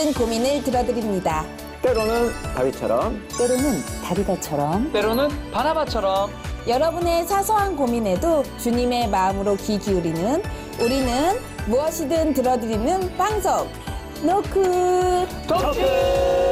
모든 고민을 들어드립니다. 때로는 다윗처럼, 때로는 다리다처럼, 때로는 바나바처럼 여러분의 사소한 고민에도 주님의 마음으로 귀 기울이는 우리는 무엇이든 들어드리는 방송 노크 토크.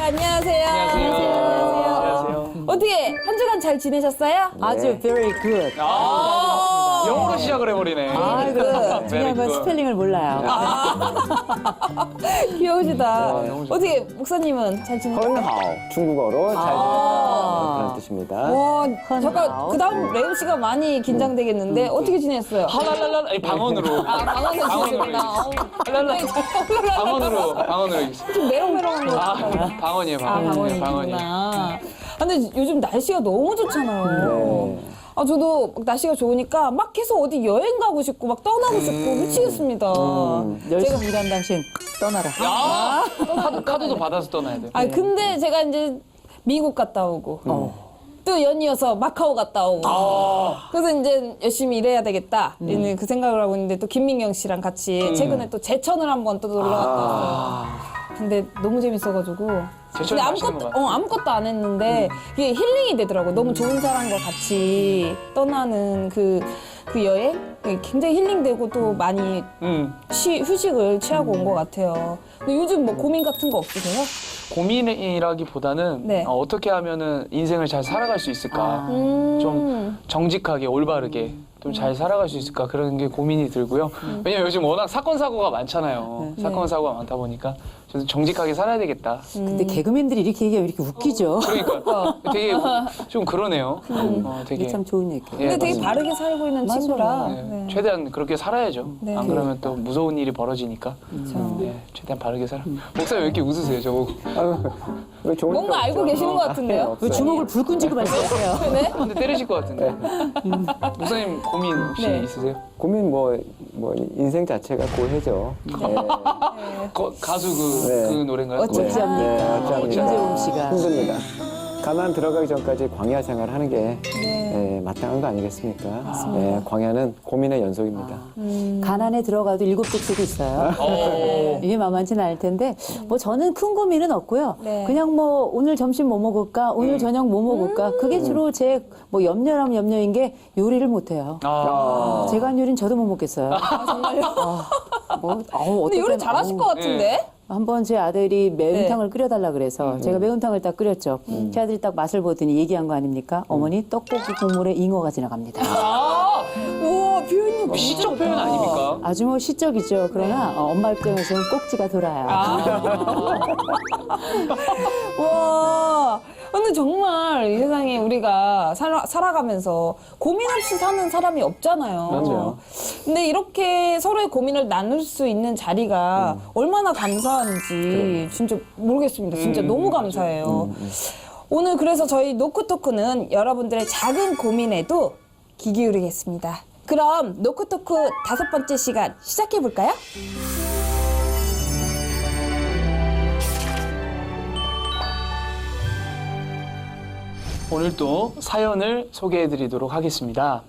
안녕하세요. 안녕하세요. 어떻게 한 주간 잘 지내셨어요? 아주 very good. 영어로 시작을 해버리네. 아이고, Very 중요한 건 good. 스펠링을 몰라요. 귀여우시다. 너무 좋다. 어떻게 목사님은 잘 지내셨어요? 헌하오, 중국어로 잘 지냈다 그런 뜻입니다. 와, 잠깐 헌하오. 그다음 레오 씨가 많이 긴장되겠는데 어떻게 지냈어요? 할랄랄라 아니 방언으로. 방언으로 지내셨구나. 할랄라 방언으로 얘기했어요. 좀 메롱메롱한 거. 방언이에요 방언이에요. 방언이구나. 근데 요즘 날씨가 너무 좋잖아요. 네. 아, 저도 막 날씨가 좋으니까 막 계속 어디 여행 가고 싶고 막 떠나고 싶고 미치겠습니다. 열심히 일한 당신 떠나라. 야 카드도 받아서 떠나야 돼. 아, 근데 제가 이제 미국 갔다 오고 또 연이어서 마카오 갔다 오고 그래서 이제 열심히 일해야 되겠다 이런 그 생각을 하고 있는데 또 김민경 씨랑 같이 최근에 또 제천을 한번 또 놀러 갔다 왔어요. 근데 너무 재밌어가지고 제천이 근데 맛있는 것 아무것도 안 했는데 이게 힐링이 되더라고. 너무 좋은 사람과 같이 떠나는 그 여행 굉장히 힐링되고 또 많이 휴식을 취하고 온 것 같아요. 근데 요즘 뭐 고민 같은 거 없으세요? 고민이라기보다는 네. 어떻게 하면은 인생을 잘 살아갈 수 있을까. 좀 정직하게 올바르게 좀 잘 살아갈 수 있을까 그런 게 고민이 들고요. 왜냐면 요즘 워낙 사건 사고가 많잖아요. 사건 사고가 많다 보니까 저는 정직하게 살아야 되겠다. 근데 개그맨들이 이렇게 얘기하면 이렇게 웃기죠. 그러니까 되게 좀 그러네요. 되게 이게 참 좋은 얘기. 예, 근데 되게 맞습니다. 바르게 살고 있는 맞아요. 친구라. 네, 네. 최대한 그렇게 살아야죠. 네. 안 그러면 또 무서운 일이 벌어지니까. 네, 최대한 바르게 살아. 목사님 왜 이렇게 웃으세요, 저보고? 왜 좋은 뭔가 거 알고 없죠? 계시는 것 같은데요? 없어요. 왜 주먹을 불끈 쥐고 말씀하세요? 네? 근데 때리실 것 같은데. 목사님 고민 혹시 네. 있으세요? 고민 뭐 인생 자체가 고해죠. 네. 가수 네. 그 노래인가요? 어쩌지 합니까? 네, 어쩌합니까? 김재범 씨가. 힘듭니다. 가난 들어가기 전까지 광야 생활 하는 게 마땅한 거 아니겠습니까? 네, 광야는 고민의 연속입니다. 가난에 들어가도 7족속이 있어요. 이게 만만치는 않을 텐데 뭐 저는 큰 고민은 없고요. 네. 그냥 뭐 오늘 점심 뭐 먹을까, 오늘 저녁 뭐 먹을까 그게 주로 제 뭐 염려라면 염려인 게 요리를 못해요. 제가 한 요리는 저도 못 먹겠어요. 정말요? 근데 요리 어떨 때는, 잘하실 것 같은데? 한번 제 아들이 매운탕을 끓여달라 그래서 제가 매운탕을 딱 끓였죠. 제 아들이 딱 맛을 보더니 얘기한 거 아닙니까? 어머니 떡볶이 국물에 잉어가 지나갑니다. 우와, 표현력 진짜 시적 좋다. 표현 아닙니까? 아주 뭐 시적이죠. 그러나 엄마 입장에서는 꼭지가 돌아요. 와, 근데 정말 이 세상에 우리가 살아가면서 고민 없이 사는 사람이 없잖아요. 맞아요. 근데 이렇게 서로의 고민을 나눌 수 있는 자리가 얼마나 감사한지 진짜 모르겠습니다. 진짜 너무 감사해요. 오늘 그래서 저희 노크토크는 여러분들의 작은 고민에도 귀 기울이겠습니다. 그럼 노크토크 5번째 시간 시작해 볼까요? 오늘도 사연을 소개해드리도록 하겠습니다.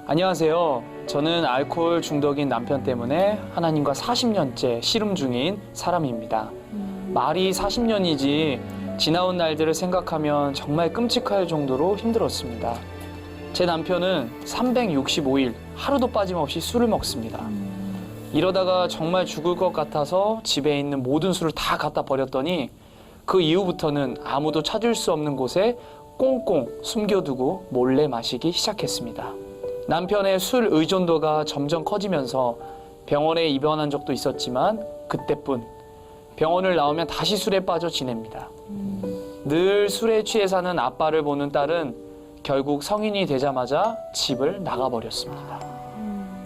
안녕하세요. 저는 알코올 중독인 남편 때문에 하나님과 40년째 씨름 중인 사람입니다. 말이 40년이지 지나온 날들을 생각하면 정말 끔찍할 정도로 힘들었습니다. 제 남편은 365일 하루도 빠짐없이 술을 먹습니다. 이러다가 정말 죽을 것 같아서 집에 있는 모든 술을 다 갖다 버렸더니 그 이후부터는 아무도 찾을 수 없는 곳에 꽁꽁 숨겨두고 몰래 마시기 시작했습니다. 남편의 술 의존도가 점점 커지면서 병원에 입원한 적도 있었지만 그때뿐. 병원을 나오면 다시 술에 빠져 지냅니다. 늘 술에 취해 사는 아빠를 보는 딸은 결국 성인이 되자마자 집을 나가버렸습니다.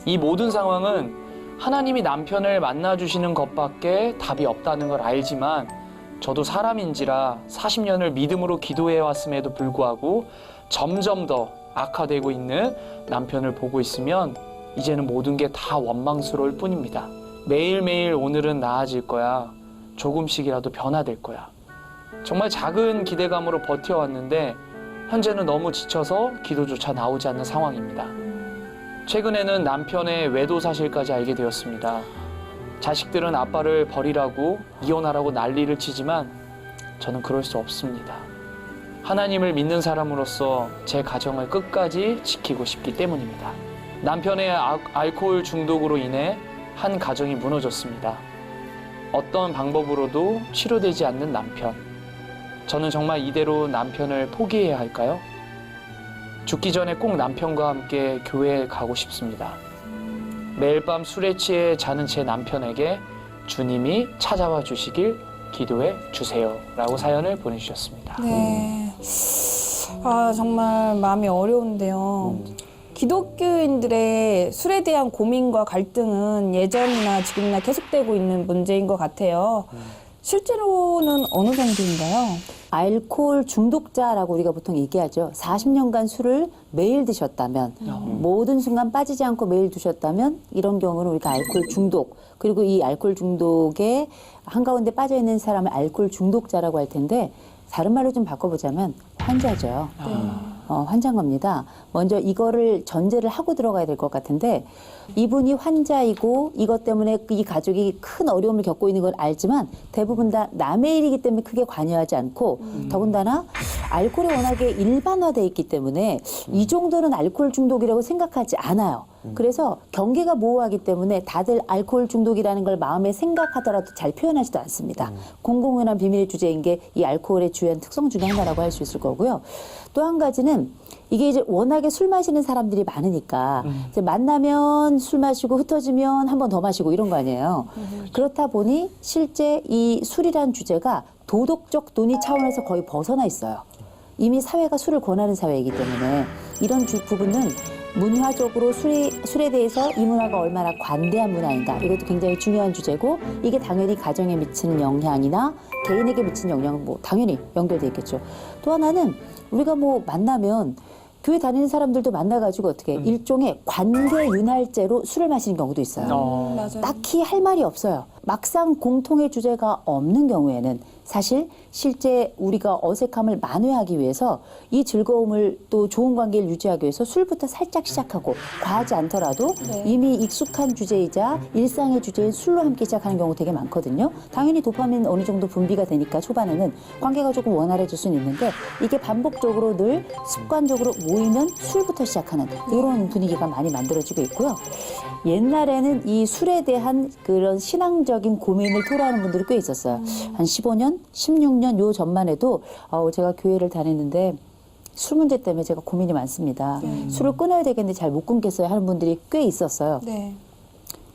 이 모든 상황은 하나님이 남편을 만나주시는 것밖에 답이 없다는 걸 알지만 저도 사람인지라 40년을 믿음으로 기도해왔음에도 불구하고 점점 더 악화되고 있는 남편을 보고 있으면 이제는 모든 게 다 원망스러울 뿐입니다. 매일매일 오늘은 나아질 거야. 조금씩이라도 변화될 거야. 정말 작은 기대감으로 버텨왔는데 현재는 너무 지쳐서 기도조차 나오지 않는 상황입니다. 최근에는 남편의 외도 사실까지 알게 되었습니다. 자식들은 아빠를 버리라고 이혼하라고 난리를 치지만 저는 그럴 수 없습니다. 하나님을 믿는 사람으로서 제 가정을 끝까지 지키고 싶기 때문입니다. 남편의 알코올 중독으로 인해 한 가정이 무너졌습니다. 어떤 방법으로도 치료되지 않는 남편. 저는 정말 이대로 남편을 포기해야 할까요? 죽기 전에 꼭 남편과 함께 교회에 가고 싶습니다. 매일 밤 술에 취해 자는 제 남편에게 주님이 찾아와 주시길 기도해 주세요. 라고 사연을 보내주셨습니다. 네. 아, 정말 마음이 어려운데요. 기독교인들의 술에 대한 고민과 갈등은 예전이나 지금이나 계속되고 있는 문제인 것 같아요. 실제로는 어느 정도인가요? 알코올 중독자라고 우리가 보통 얘기하죠. 40년간 술을 매일 드셨다면, 모든 순간 빠지지 않고 매일 드셨다면 이런 경우는 우리가 알코올 중독, 그리고 이 알코올 중독에 한가운데 빠져있는 사람을 알코올 중독자라고 할 텐데 다른 말로 좀 바꿔보자면 환자죠. 환자인 겁니다. 먼저 이거를 전제를 하고 들어가야 될 것 같은데 이분이 환자이고 이것 때문에 이 가족이 큰 어려움을 겪고 있는 걸 알지만 대부분 다 남의 일이기 때문에 크게 관여하지 않고 더군다나 알코올이 워낙에 일반화돼 있기 때문에 이 정도는 알코올 중독이라고 생각하지 않아요. 그래서 경계가 모호하기 때문에 다들 알코올 중독이라는 걸 마음에 생각하더라도 잘 표현하지도 않습니다. 공공연한 비밀의 주제인 게 이 알코올의 주요한 특성 중에 하나라고 할 수 있을 거고요. 또 한 가지는 이게 이제 워낙에 술 마시는 사람들이 많으니까 이제 만나면 술 마시고 흩어지면 한 번 더 마시고 이런 거 아니에요. 그렇다 보니 실제 이 술이란 주제가 도덕적 논의 차원에서 거의 벗어나 있어요. 이미 사회가 술을 권하는 사회이기 때문에 이런 부분은 문화적으로 술에 대해서 이 문화가 얼마나 관대한 문화인가 이것도 굉장히 중요한 주제고 이게 당연히 가정에 미치는 영향이나 개인에게 미치는 영향은 뭐 당연히 연결돼 있겠죠. 또 하나는 우리가 뭐 만나면 교회 다니는 사람들도 만나가지고 어떻게 일종의 관계 윤활제로 술을 마시는 경우도 있어요. 맞아요. 딱히 할 말이 없어요. 막상 공통의 주제가 없는 경우에는 사실 실제 우리가 어색함을 만회하기 위해서 이 즐거움을 또 좋은 관계를 유지하기 위해서 술부터 살짝 시작하고 과하지 않더라도 이미 익숙한 주제이자 일상의 주제인 술로 함께 시작하는 경우 되게 많거든요. 당연히 도파민 어느 정도 분비가 되니까 초반에는 관계가 조금 원활해질 수는 있는데 이게 반복적으로 늘 습관적으로 모이면 술부터 시작하는 이런 분위기가 많이 만들어지고 있고요. 옛날에는 이 술에 대한 그런 신앙적인 고민을 토로하는 분들이 꽤 있었어요. 한 15년, 16년 요 전만 해도 제가 교회를 다니는데 술 문제 때문에 제가 고민이 많습니다. 술을 끊어야 되겠는데 잘 못 끊겠어요 하는 분들이 꽤 있었어요. 네.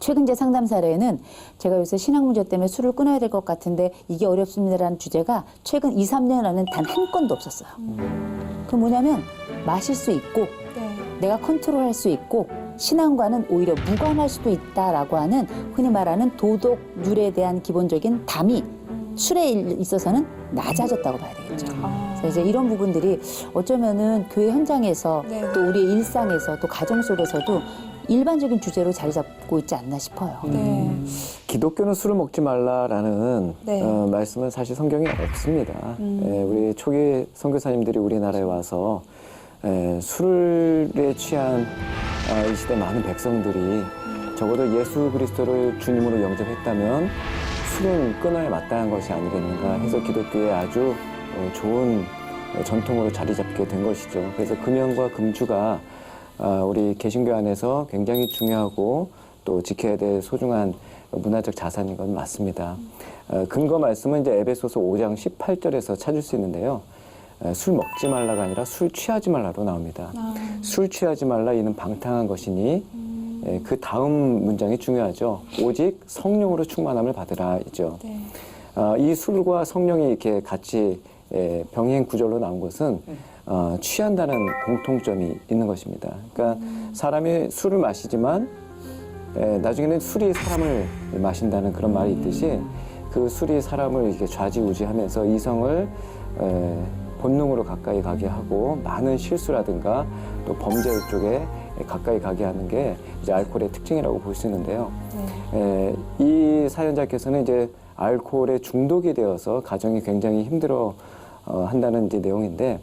최근 제 상담 사례에는 제가 요새 신앙 문제 때문에 술을 끊어야 될 것 같은데 이게 어렵습니다라는 주제가 최근 2, 3년 안에 단 한 건도 없었어요. 그 뭐냐면 마실 수 있고 내가 컨트롤할 수 있고 신앙과는 오히려 무관할 수도 있다라고 하는 흔히 말하는 도덕률에 대한 기본적인 담이 술에 있어서는 낮아졌다고 봐야 되겠죠. 그래서 이제 이런 부분들이 어쩌면은 교회 현장에서 또 우리의 일상에서 또 가정 속에서도 일반적인 주제로 자리 잡고 있지 않나 싶어요. 기독교는 술을 먹지 말라라는 말씀은 사실 성경에 없습니다. 우리 초기 선교사님들이 우리나라에 와서 술에 취한 이 시대 많은 백성들이 적어도 예수 그리스도를 주님으로 영접했다면 술은 끊어야 마땅한 것이 아니겠는가 해서 기독교의 아주 좋은 전통으로 자리 잡게 된 것이죠. 그래서 금연과 금주가 우리 개신교 안에서 굉장히 중요하고 또 지켜야 될 소중한 문화적 자산인 건 맞습니다. 근거 말씀은 이제 에베소서 5장 18절에서 찾을 수 있는데요. 술 먹지 말라가 아니라 술 취하지 말라로 나옵니다. 술 취하지 말라 이는 방탕한 것이니 그 다음 문장이 중요하죠. 오직 성령으로 충만함을 받으라이죠. 이 술과 성령이 이렇게 같이 병행 구절로 나온 것은 취한다는 공통점이 있는 것입니다. 그러니까 사람이 술을 마시지만 나중에는 술이 사람을 마신다는 그런 말이 있듯이 그 술이 사람을 이렇게 좌지우지하면서 이성을 본능으로 가까이 가게 하고 많은 실수라든가 또 범죄 쪽에 가까이 가게 하는 게 이제 알코올의 특징이라고 볼 수 있는데요. 이 사연자께서는 이제 알코올에 중독이 되어서 가정이 굉장히 힘들어 한다는 이제 내용인데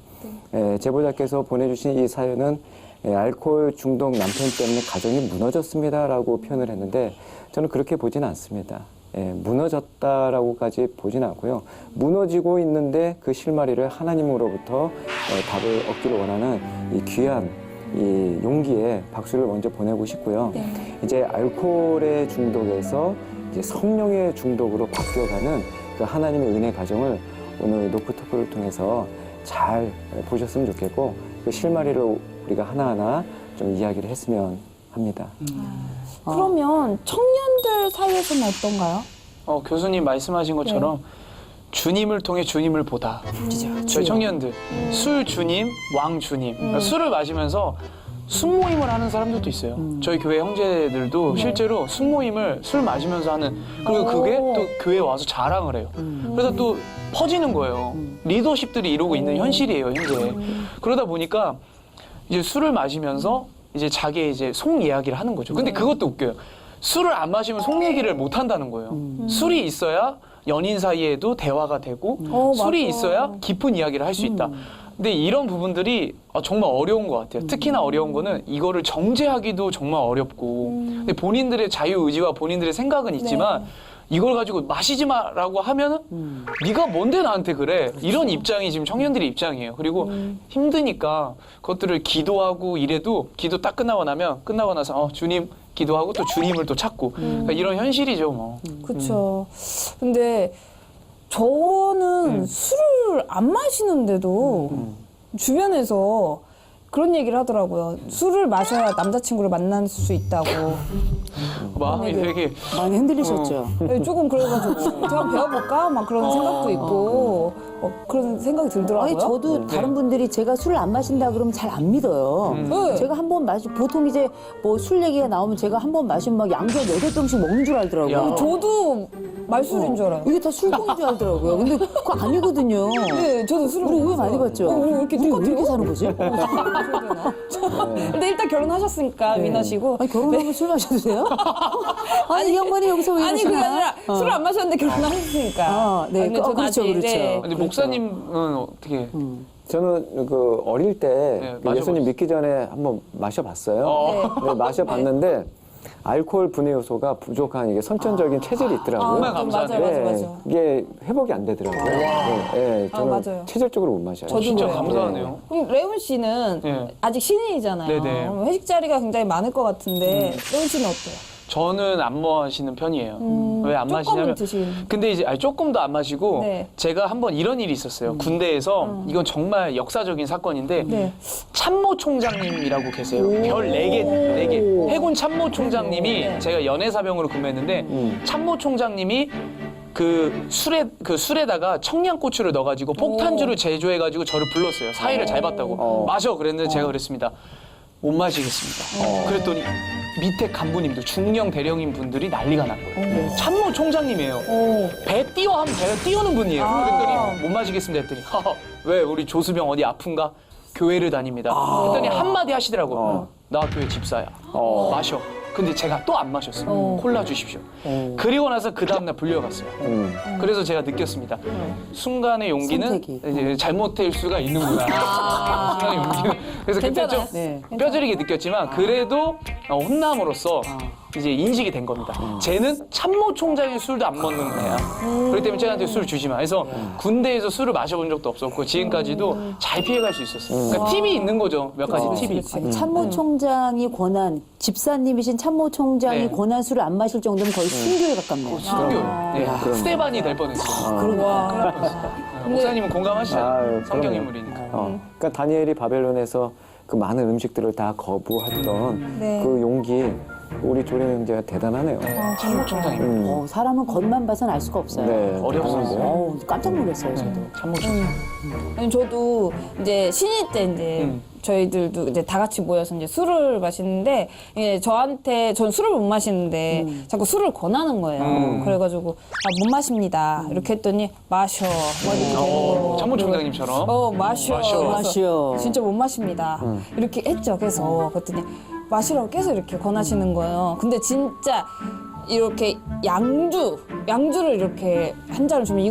제보자께서 보내주신 이 사연은 알코올 중독 남편 때문에 가정이 무너졌습니다라고 표현을 했는데 저는 그렇게 보지는 않습니다. 무너졌다라고까지 보지는 않고요. 무너지고 있는데 그 실마리를 하나님으로부터 답을 얻기를 원하는 이 귀한 이 용기에 박수를 먼저 보내고 싶고요. 이제 알코올의 중독에서 이제 성령의 중독으로 바뀌어가는 그 하나님의 은혜 가정을 오늘 노크토크를 통해서 잘 보셨으면 좋겠고 그 실마리를 우리가 하나하나 좀 이야기를 했으면 합니다. 그러면 청년들 사이에서는 어떤가요? 교수님 말씀하신 것처럼 주님을 통해 주님을 보다. 저희 청년들 술 주님, 왕 주님. 그러니까 술을 마시면서 숙모임을 하는 사람들도 있어요. 저희 교회 형제들도 실제로 숙모임을 술 마시면서 하는 그리고 그게 또 교회에 와서 자랑을 해요. 그래서 또 퍼지는 거예요. 리더십들이 이루고 있는 현실이에요, 현재. 그러다 보니까 이제 술을 마시면서 이제 자기의 이제 속 이야기를 하는 거죠. 근데 그것도 웃겨요. 술을 안 마시면 속 얘기를 못 한다는 거예요. 술이 있어야 연인 사이에도 대화가 되고 술이 맞아. 있어야 깊은 이야기를 할 수 있다. 근데 이런 부분들이 정말 어려운 것 같아요. 특히나 어려운 거는 이거를 정제하기도 정말 어렵고 근데 본인들의 자유의지와 본인들의 생각은 있지만 이걸 가지고 마시지 마라고 하면은 네가 뭔데 나한테 그래 이런 입장이 지금 청년들의 입장이에요. 그리고 힘드니까 그것들을 기도하고 이래도 기도 딱 끝나고 나서 주님 기도하고 또 주님을 또 찾고 그러니까 이런 현실이죠 뭐. 그렇죠. 근데 저는 술을 안 마시는데도 주변에서 그런 얘기를 하더라고요. 술을 마셔야 남자친구를 만날 수 있다고. 마음이 되게 많이 흔들리셨죠? 네, 조금 그래가지고 제가 배워볼까? 막 그런 생각도 있고 그런 생각이 들더라고요. 아니 저도 다른 분들이 제가 술을 안 마신다 그러면 잘 안 믿어요. 네. 제가 한 번 마시 보통 이제 뭐 술 얘기가 나오면 제가 한 번 마시면 막 양주 8병씩 먹는 줄 알더라고요. 야. 저도 말술인 줄 알아요. 이게 다 술병인 줄 알더라고요. 근데 그거 아니거든요. 네, 저도 술을 우리 오해 많이 봤죠? 우리 왜 이렇게 우리 왜 똑같아요? 이렇게 사는 거지? 근데 일단 결혼하셨으니까 민호시고. 아니 결혼하면 술 마셔도 돼요? 아니 이 양반이 여기서 왜 아니 그게 이러시나? 아니라 술을 안 마셨는데 결혼하셨으니까. 네. 근데 저는 그렇죠, 아직, 그렇죠. 네. 근데 목사님은 어떻게 저는 그 어릴 때 그 마셔봤어요. 예수님 믿기 전에 한번 마셔봤어요. 네, 마셔봤는데 알코올 분해 요소가 부족한 이게 선천적인 체질이 있더라고요. 정말 감사하네요. 맞아. 이게 회복이 안 되더라고요. 네, 저는 맞아요. 체질적으로 못 마셔요. 저도 진짜 그래요. 감사하네요. 그럼 레온 씨는 네. 아직 신인이잖아요. 네네. 그럼 회식 자리가 굉장히 많을 것 같은데 레온 씨는 어때요? 저는 안 마시는 편이에요. 왜 안 조금은 마시냐면 드시는. 근데 이제 조금도 안 마시고 네. 제가 한번 이런 일이 있었어요. 군대에서 이건 정말 역사적인 사건인데 네. 참모 총장님이라고 계세요. 별 4개 해군 참모 총장님이 네. 제가 연애사병으로 근무했는데 참모 총장님이 그 술에다가 청양고추를 넣어가지고 폭탄주를 제조해가지고 저를 불렀어요. 사이를 잘 봤다고. 마셔 그랬는데 제가 그랬습니다. 못 마시겠습니다. 그랬더니 밑에 간부님들 중령 대령인 분들이 난리가 난 거예요. 참모 총장님이에요. 배 띄우는 분이에요. 그랬더니 못 마시겠습니다 했더니 왜 우리 조수병 어디 아픈가? 교회를 다닙니다. 했더니 한마디 하시더라고. 나 교회 집사야. 마셔. 근데 제가 또 안 마셨어요. 콜라 주십시오. 그리고 나서 그 다음날 불려갔어요. 그래서 제가 느꼈습니다. 순간의 용기는 선택이. 이제 잘못될 수가 있는구나. 순간의 용기는. 그래서 그때 괜찮아요. 좀 네. 뼈저리게 느꼈지만 그래도 혼남으로써 이제 인식이 된 겁니다. 쟤는 참모 총장의 술도 안 먹는 거야. 그렇기 때문에 쟤한테 술 주지 마. 그래서 군대에서 술을 마셔본 적도 없었고 지금까지도 잘 피해갈 수 있었어요. 그러니까 팁이 있는 거죠. 몇 가지 팁이. 아니, 참모총장이 권한 집사님이신 참모총장이 네. 권한 술을 안 마실 정도면 거의 순교에 가깝네요. 순교. 스테반이 될 뻔했어요. 목사님은 공감하시잖아요. 아유, 성경 그럼요. 인물이니까. 그러니까 다니엘이 바벨론에서 그 많은 음식들을 다 거부했던 네. 그 용기 우리 조례 형제가 대단하네요. 참모 총장님. 사람은 겉만 봐서는 알 수가 없어요. 네, 어렵습니다. 깜짝 놀랐어요, 저도. 참모 총장. 아니, 저도 이제 신인 때 이제 저희들도 이제 다 같이 모여서 이제 술을 마시는데 저한테 전 술을 못 마시는데 자꾸 술을 권하는 거예요. 그래가지고 못 마십니다. 이렇게 했더니 마셔. 뭐 이렇게 되는 거예요. 참모 총장님처럼. 마셔. 마셔. 그래서 마셔. 진짜 못 마십니다. 이렇게 했죠. 그래서 그랬더니 마시라고 계속 이렇게 권하시는 거예요. 근데 진짜 이렇게 양주를 이렇게 한 잔을 주면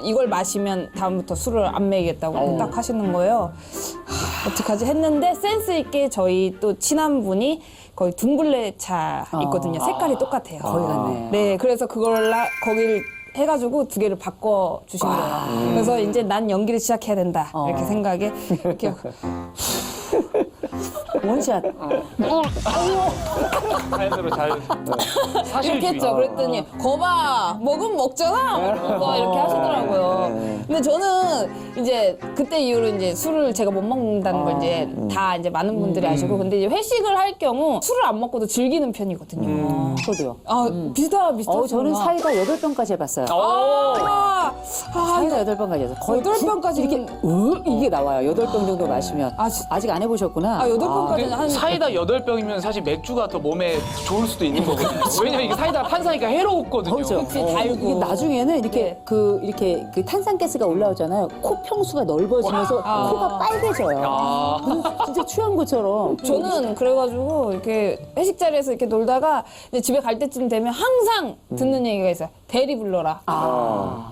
이걸 마시면 다음부터 술을 안 먹이겠다고 딱 하시는 거예요. 어떡하지 했는데 센스 있게 저희 또 친한 분이 거의 둥글레 차 있거든요. 색깔이 똑같아요. 거기 갔네. 네, 그래서 거기를 해가지고 두 개를 바꿔 주신 거예요. 그래서 이제 난 연기를 시작해야 된다 이렇게 생각에 이렇게 원샷. 자연으로 이렇게 사실주의. 했죠. 그랬더니 거봐 먹으면 먹잖아. 먹어 이렇게 하시더라고요. 근데 저는 이제 그때 이후로 이제 술을 제가 못 먹는다는 걸 이제 다 이제 많은 분들이 아시고 근데 이제 회식을 할 경우 술을 안 먹고도 즐기는 편이거든요. 저도요. 비슷하구나. 저는 사이다 8병까지 해봤어요. 사이다 8병까지 해서 거의 8병까지 이렇게 이게 나와요. 8병 정도 마시면. 아직 안 해보셨구나. 8병까지는 한 사이다 8병이면 사실 맥주가 더 몸에 좋을 수도 있는 거거든요. 왜냐면 이게 사이다 탄산이니까 해로웠거든요. 그렇죠. 그치, 달고. 이게 나중에는 이렇게 네. 이렇게 그 탄산가스가 올라오잖아요. 코 평수가 넓어지면서 코가 빨개져요. 진짜 취한 것처럼. 저는 그래가지고 이렇게 회식 자리에서 이렇게 놀다가 이제 집에 갈 때쯤 되면 항상 듣는 얘기가 있어요. 대리 불러라.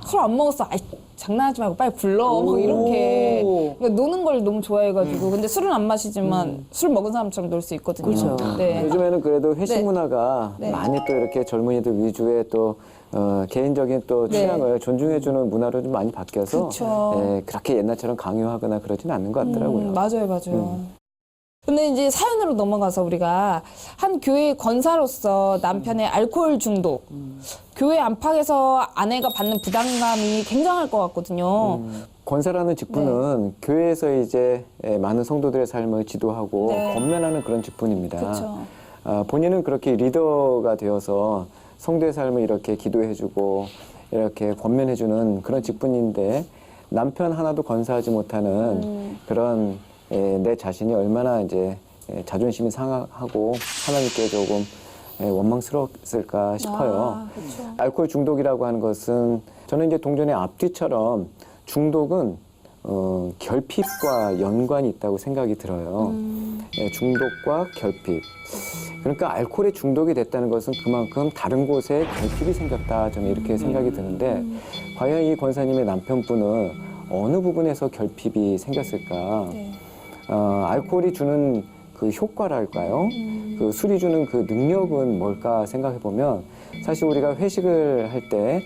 술 안 먹었어. 아이, 장난하지 말고 빨리 불러. 막 이렇게. 그러니까 노는 걸 너무 좋아해가지고. 근데 술은 안 마시지만 술 먹은 사람처럼 놀 수 있거든요. 그렇죠. 네. 요즘에는 그래도 회식 네. 문화가 네. 많이 또 이렇게 젊은이들 위주의 또 개인적인 또 네. 취향을 존중해주는 문화로 좀 많이 바뀌어서 그쵸. 그렇게 옛날처럼 강요하거나 그러지는 않는 것 같더라고요. 맞아요. 근데 이제 사연으로 넘어가서 우리가 한 교회 권사로서 남편의 알코올 중독, 교회 안팎에서 아내가 받는 부담감이 굉장할 것 같거든요. 권사라는 직분은 교회에서 이제 많은 성도들의 삶을 지도하고 네. 권면하는 그런 직분입니다. 그렇죠. 본인은 그렇게 리더가 되어서 성도의 삶을 이렇게 기도해주고 이렇게 권면해주는 그런 직분인데 남편 하나도 권사하지 못하는 그런 내 자신이 얼마나 이제 자존심이 상하고 하나님께 조금 원망스러웠을까 싶어요. 그렇죠. 알코올 중독이라고 하는 것은 저는 이제 동전의 앞뒤처럼 중독은 결핍과 연관이 있다고 생각이 들어요. 중독과 결핍. 그러니까 알코올에 중독이 됐다는 것은 그만큼 다른 곳에 결핍이 생겼다. 저는 이렇게 생각이 드는데 과연 이 권사님의 남편분은 어느 부분에서 결핍이 생겼을까? 네. 알코올이 주는 그 효과랄까요? 그 술이 주는 그 능력은 뭘까 생각해 보면 사실 우리가 회식을 할 때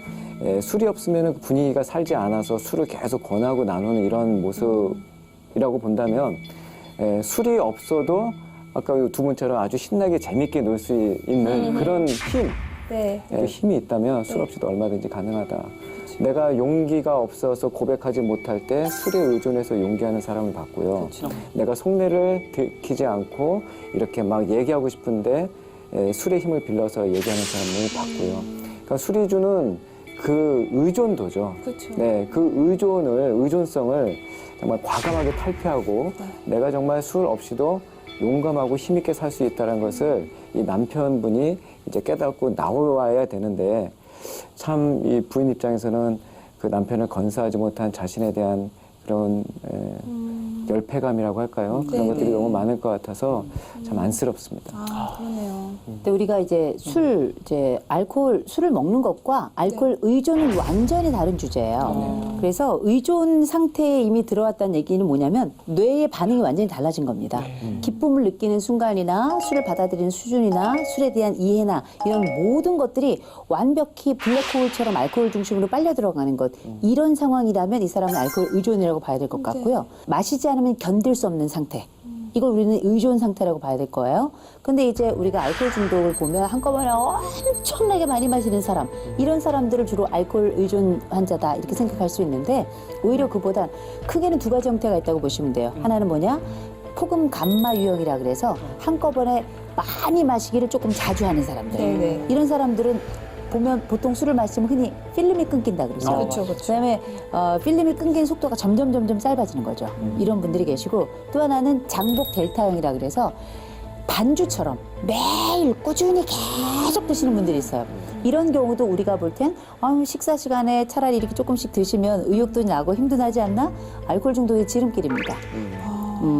술이 없으면 분위기가 살지 않아서 술을 계속 권하고 나누는 이런 모습이라고 본다면 술이 없어도 아까 두 분처럼 아주 신나게 재밌게 놀 수 있는 그런 힘, 네. 그 힘이 있다면 술 없이도 얼마든지 가능하다. 내가 용기가 없어서 고백하지 못할 때 술에 의존해서 용기하는 사람을 봤고요. 내가 속내를 들키지 않고 이렇게 막 얘기하고 싶은데 술의 힘을 빌려서 얘기하는 사람을 봤고요. 그러니까 술이 주는 그 의존도죠. 그렇죠. 네, 그 의존성을 정말 과감하게 탈피하고 내가 정말 술 없이도 용감하고 힘있게 살 수 있다는 것을 이 남편분이 이제 깨닫고 나와야 되는데 참 이 부인 입장에서는 그 남편을 건사하지 못한 자신에 대한 그런 열패감이라고 할까요? 그런 것들이 너무 많을 것 같아서 참 안쓰럽습니다. 그러네요. 근데 우리가 이제 술을 먹는 것과 알코올 의존은 완전히 다른 주제예요. 그래서 의존 상태에 이미 들어왔다는 얘기는 뭐냐면 뇌의 반응이 완전히 달라진 겁니다. 기쁨을 느끼는 순간이나 술을 받아들이는 수준이나 술에 대한 이해나 이런 모든 것들이 완벽히 블랙홀처럼 알코올 중심으로 빨려 들어가는 것. 이런 상황이라면 이 사람은 알코올 의존이라고 봐야 될 것 같고요. 마시지 않으면 견딜 수 없는 상태. 이걸 우리는 의존 상태라고 봐야 될 거예요. 근데 이제 우리가 알코올 중독을 보면 한꺼번에 엄청나게 많이 마시는 사람, 이런 사람들을 주로 알코올 의존 환자다 이렇게 생각할 수 있는데 오히려 그보단 크게는 두 가지 형태가 있다고 보시면 돼요. 하나는 뭐냐? 폭음 감마 유형이라 그래서 한꺼번에 많이 마시기를 조금 자주 하는 사람들. 네네. 이런 사람들은 보면 보통 술을 마시면 흔히 필름이 끊긴다 그러죠. 그렇죠. 그다음에 필름이 끊긴 속도가 점점 짧아지는 거죠. 이런 분들이 계시고 또 하나는 장복 델타형이라 그래서 반주처럼 매일 꾸준히 계속 드시는 분들이 있어요. 이런 경우도 우리가 볼 땐 식사 시간에 차라리 이렇게 조금씩 드시면 의욕도 나고 힘도 나지 않나? 알코올 중독의 지름길입니다.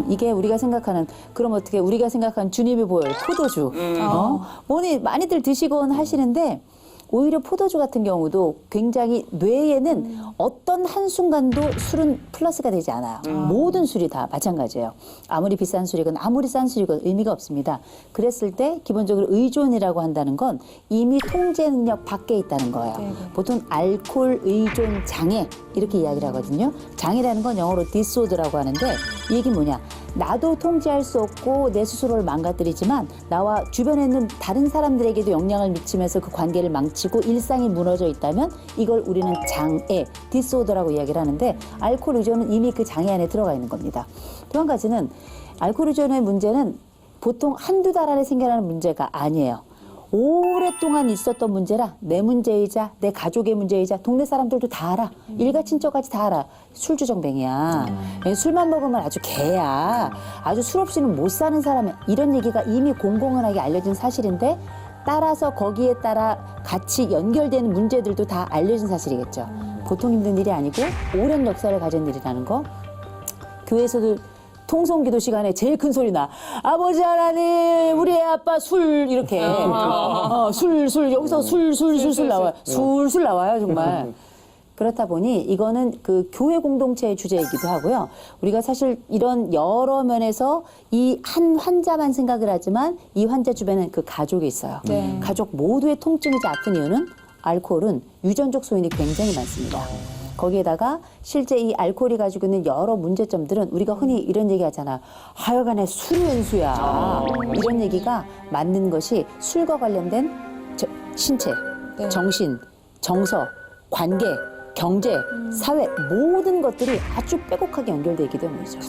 이게 우리가 생각하는, 그럼 어떻게 우리가 생각하는 주님이 보여요. 포도주. 뭐니 많이들 드시곤 하시는데 오히려 포도주 같은 경우도 굉장히 뇌에는 어떤 한순간도 술은 플러스가 되지 않아요. 모든 술이 다 마찬가지예요. 아무리 비싼 술이건 아무리 싼 술이건 의미가 없습니다. 그랬을 때 기본적으로 의존이라고 한다는 건 이미 통제 능력 밖에 있다는 거예요. 보통 알코올 의존 장애 이렇게 이야기를 하거든요. 장애라는 건 영어로 디스오더라고 하는데 이 얘기는 뭐냐. 나도 통제할 수 없고 내 스스로를 망가뜨리지만 나와 주변에 있는 다른 사람들에게도 영향을 미치면서 그 관계를 망치고 일상이 무너져 있다면 이걸 우리는 장애, 디스오더라고 이야기를 하는데 알코올 의존은 이미 그 장애 안에 들어가 있는 겁니다. 또 한 가지는 알코올 의존의 문제는 보통 한두 달 안에 생겨나는 문제가 아니에요. 오랫동안 있었던 문제라 내 문제이자 내 가족의 문제이자 동네 사람들도 다 알아. 일가 친척까지 다 알아. 술주정뱅이야. 술만 먹으면 아주 개야. 아주 술 없이는 못 사는 사람이야. 이런 얘기가 이미 공공연하게 알려진 사실인데 따라서 거기에 따라 같이 연결되는 문제들도 다 알려진 사실이겠죠. 보통 힘든 일이 아니고 오랜 역사를 가진 일이라는 거. 교회에서도 통성기도 시간에 제일 큰 소리 나. 아버지 하나님, 우리 애 아빠 술 이렇게. 술 여기서 술 나와요. 술 나와요 정말. 그렇다 보니 이거는 그 교회 공동체의 주제이기도 하고요. 우리가 사실 이런 여러 면에서 이 한 환자만 생각을 하지만 이 환자 주변엔 그 가족이 있어요. 가족 모두의 통증이자 아픈 이유는 알코올은 유전적 소인이 굉장히 많습니다. 거기에다가 실제 이 알코올이 가지고 있는 여러 문제점들은 우리가 흔히 이런 얘기 하잖아. 하여간에 술이 원수야. 이런 얘기가 맞는 것이 술과 관련된 신체, 정신, 정서, 관계, 경제, 사회 모든 것들이 아주 빼곡하게 연결되어 있기 때문이죠.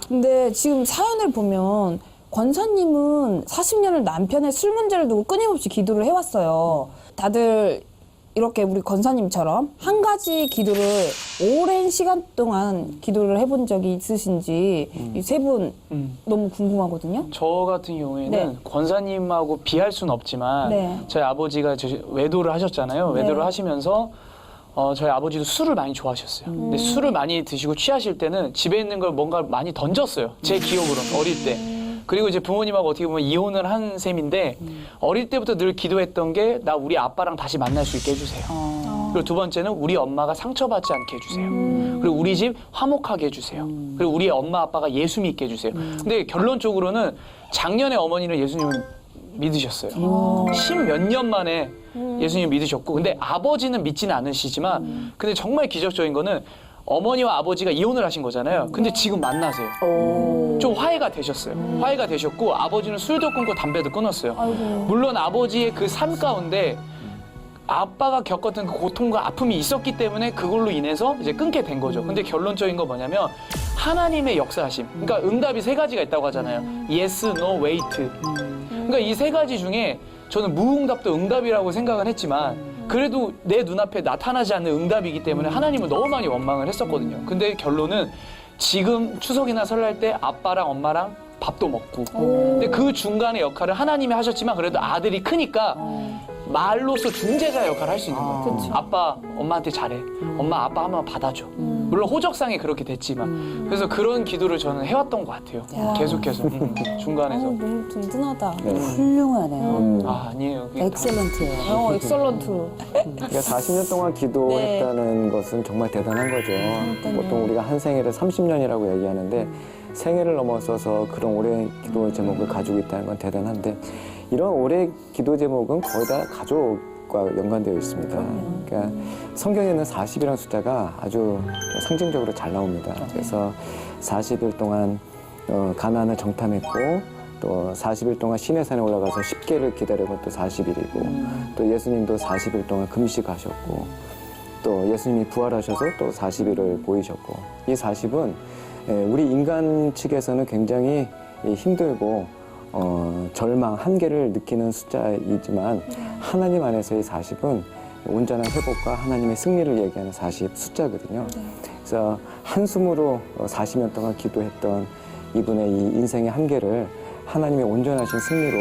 근데 지금 사연을 보면 권사님은 40년을 남편의 술 문제를 두고 끊임없이 기도를 해왔어요. 다들 이렇게 우리 권사님처럼 한 가지 기도를 오랜 시간 동안 기도를 해본 적이 있으신지 이 세 분 너무 궁금하거든요. 저 같은 경우에는 네. 권사님하고 비할 수는 없지만 네. 저희 아버지가 외도를 하셨잖아요. 외도를 네. 하시면서 저희 아버지도 술을 많이 좋아하셨어요. 근데 술을 많이 드시고 취하실 때는 집에 있는 걸 뭔가 많이 던졌어요. 제 기억으로는 어릴 때. 그리고 이제 부모님하고 어떻게 보면 이혼을 한 셈인데 어릴 때부터 늘 기도했던 게 나 우리 아빠랑 다시 만날 수 있게 해주세요. 그리고 두 번째는 우리 엄마가 상처받지 않게 해주세요. 그리고 우리 집 화목하게 해주세요. 그리고 우리 엄마 아빠가 예수 믿게 해주세요. 근데 결론적으로는 작년에 어머니는 예수님을 믿으셨어요. 10몇 년 만에 예수님 믿으셨고 근데 아버지는 믿지는 않으시지만 근데 정말 기적적인 거는 어머니와 아버지가 이혼을 하신 거잖아요. 근데 지금 만나세요. 좀 화해가 되셨어요. 화해가 되셨고 아버지는 술도 끊고 담배도 끊었어요. 물론 아버지의 그 삶 가운데 아빠가 겪었던 그 고통과 아픔이 있었기 때문에 그걸로 인해서 이제 끊게 된 거죠. 근데 결론적인 거 뭐냐면 하나님의 역사하심. 그러니까 응답이 세 가지가 있다고 하잖아요. Yes, No, Wait. 그러니까 이 세 가지 중에 저는 무응답도 응답이라고 생각을 했지만 그래도 내 눈앞에 나타나지 않는 응답이기 때문에 하나님을 너무 많이 원망을 했었거든요. 근데 결론은 지금 추석이나 설날 때 아빠랑 엄마랑 밥도 먹고 근데 그 중간의 역할을 하나님이 하셨지만 그래도 아들이 크니까 말로써 중재자 역할을 할 수 있는 거예요. 아빠 엄마한테 잘해. 엄마 아빠 한번 받아줘. 물론 호적상에 그렇게 됐지만 그래서 그런 기도를 저는 해왔던 것 같아요. 계속해서 중간에서. 너무 든든하다. 훌륭하네요. 아니에요. 그게 엑셀런트예요. 엑설런트. 그러니까 40년 동안 기도했다는 것은 정말 대단한 거죠. 보통 우리가 한 생애를 30년이라고 얘기하는데 생애를 넘어서서 그런 오랜 기도 제목을 가지고 있다는 건 대단한데 이런 오래 기도 제목은 거의 다 가족과 연관되어 있습니다. 그러니까 성경에는 40이라는 숫자가 아주 상징적으로 잘 나옵니다. 그래서 40일 동안 가나안을 정탐했고 또 40일 동안 시내산에 올라가서 10개를 기다린 것도 40일이고 또 예수님도 40일 동안 금식하셨고 또 예수님이 부활하셔서 또 40일을 보이셨고 이 40은 우리 인간 측에서는 굉장히 힘들고 절망, 한계를 느끼는 숫자이지만 하나님 안에서의 40은 온전한 회복과 하나님의 승리를 얘기하는 40 숫자거든요. 그래서 한숨으로 40년 동안 기도했던 이분의 이 인생의 한계를 하나님의 온전하신 승리로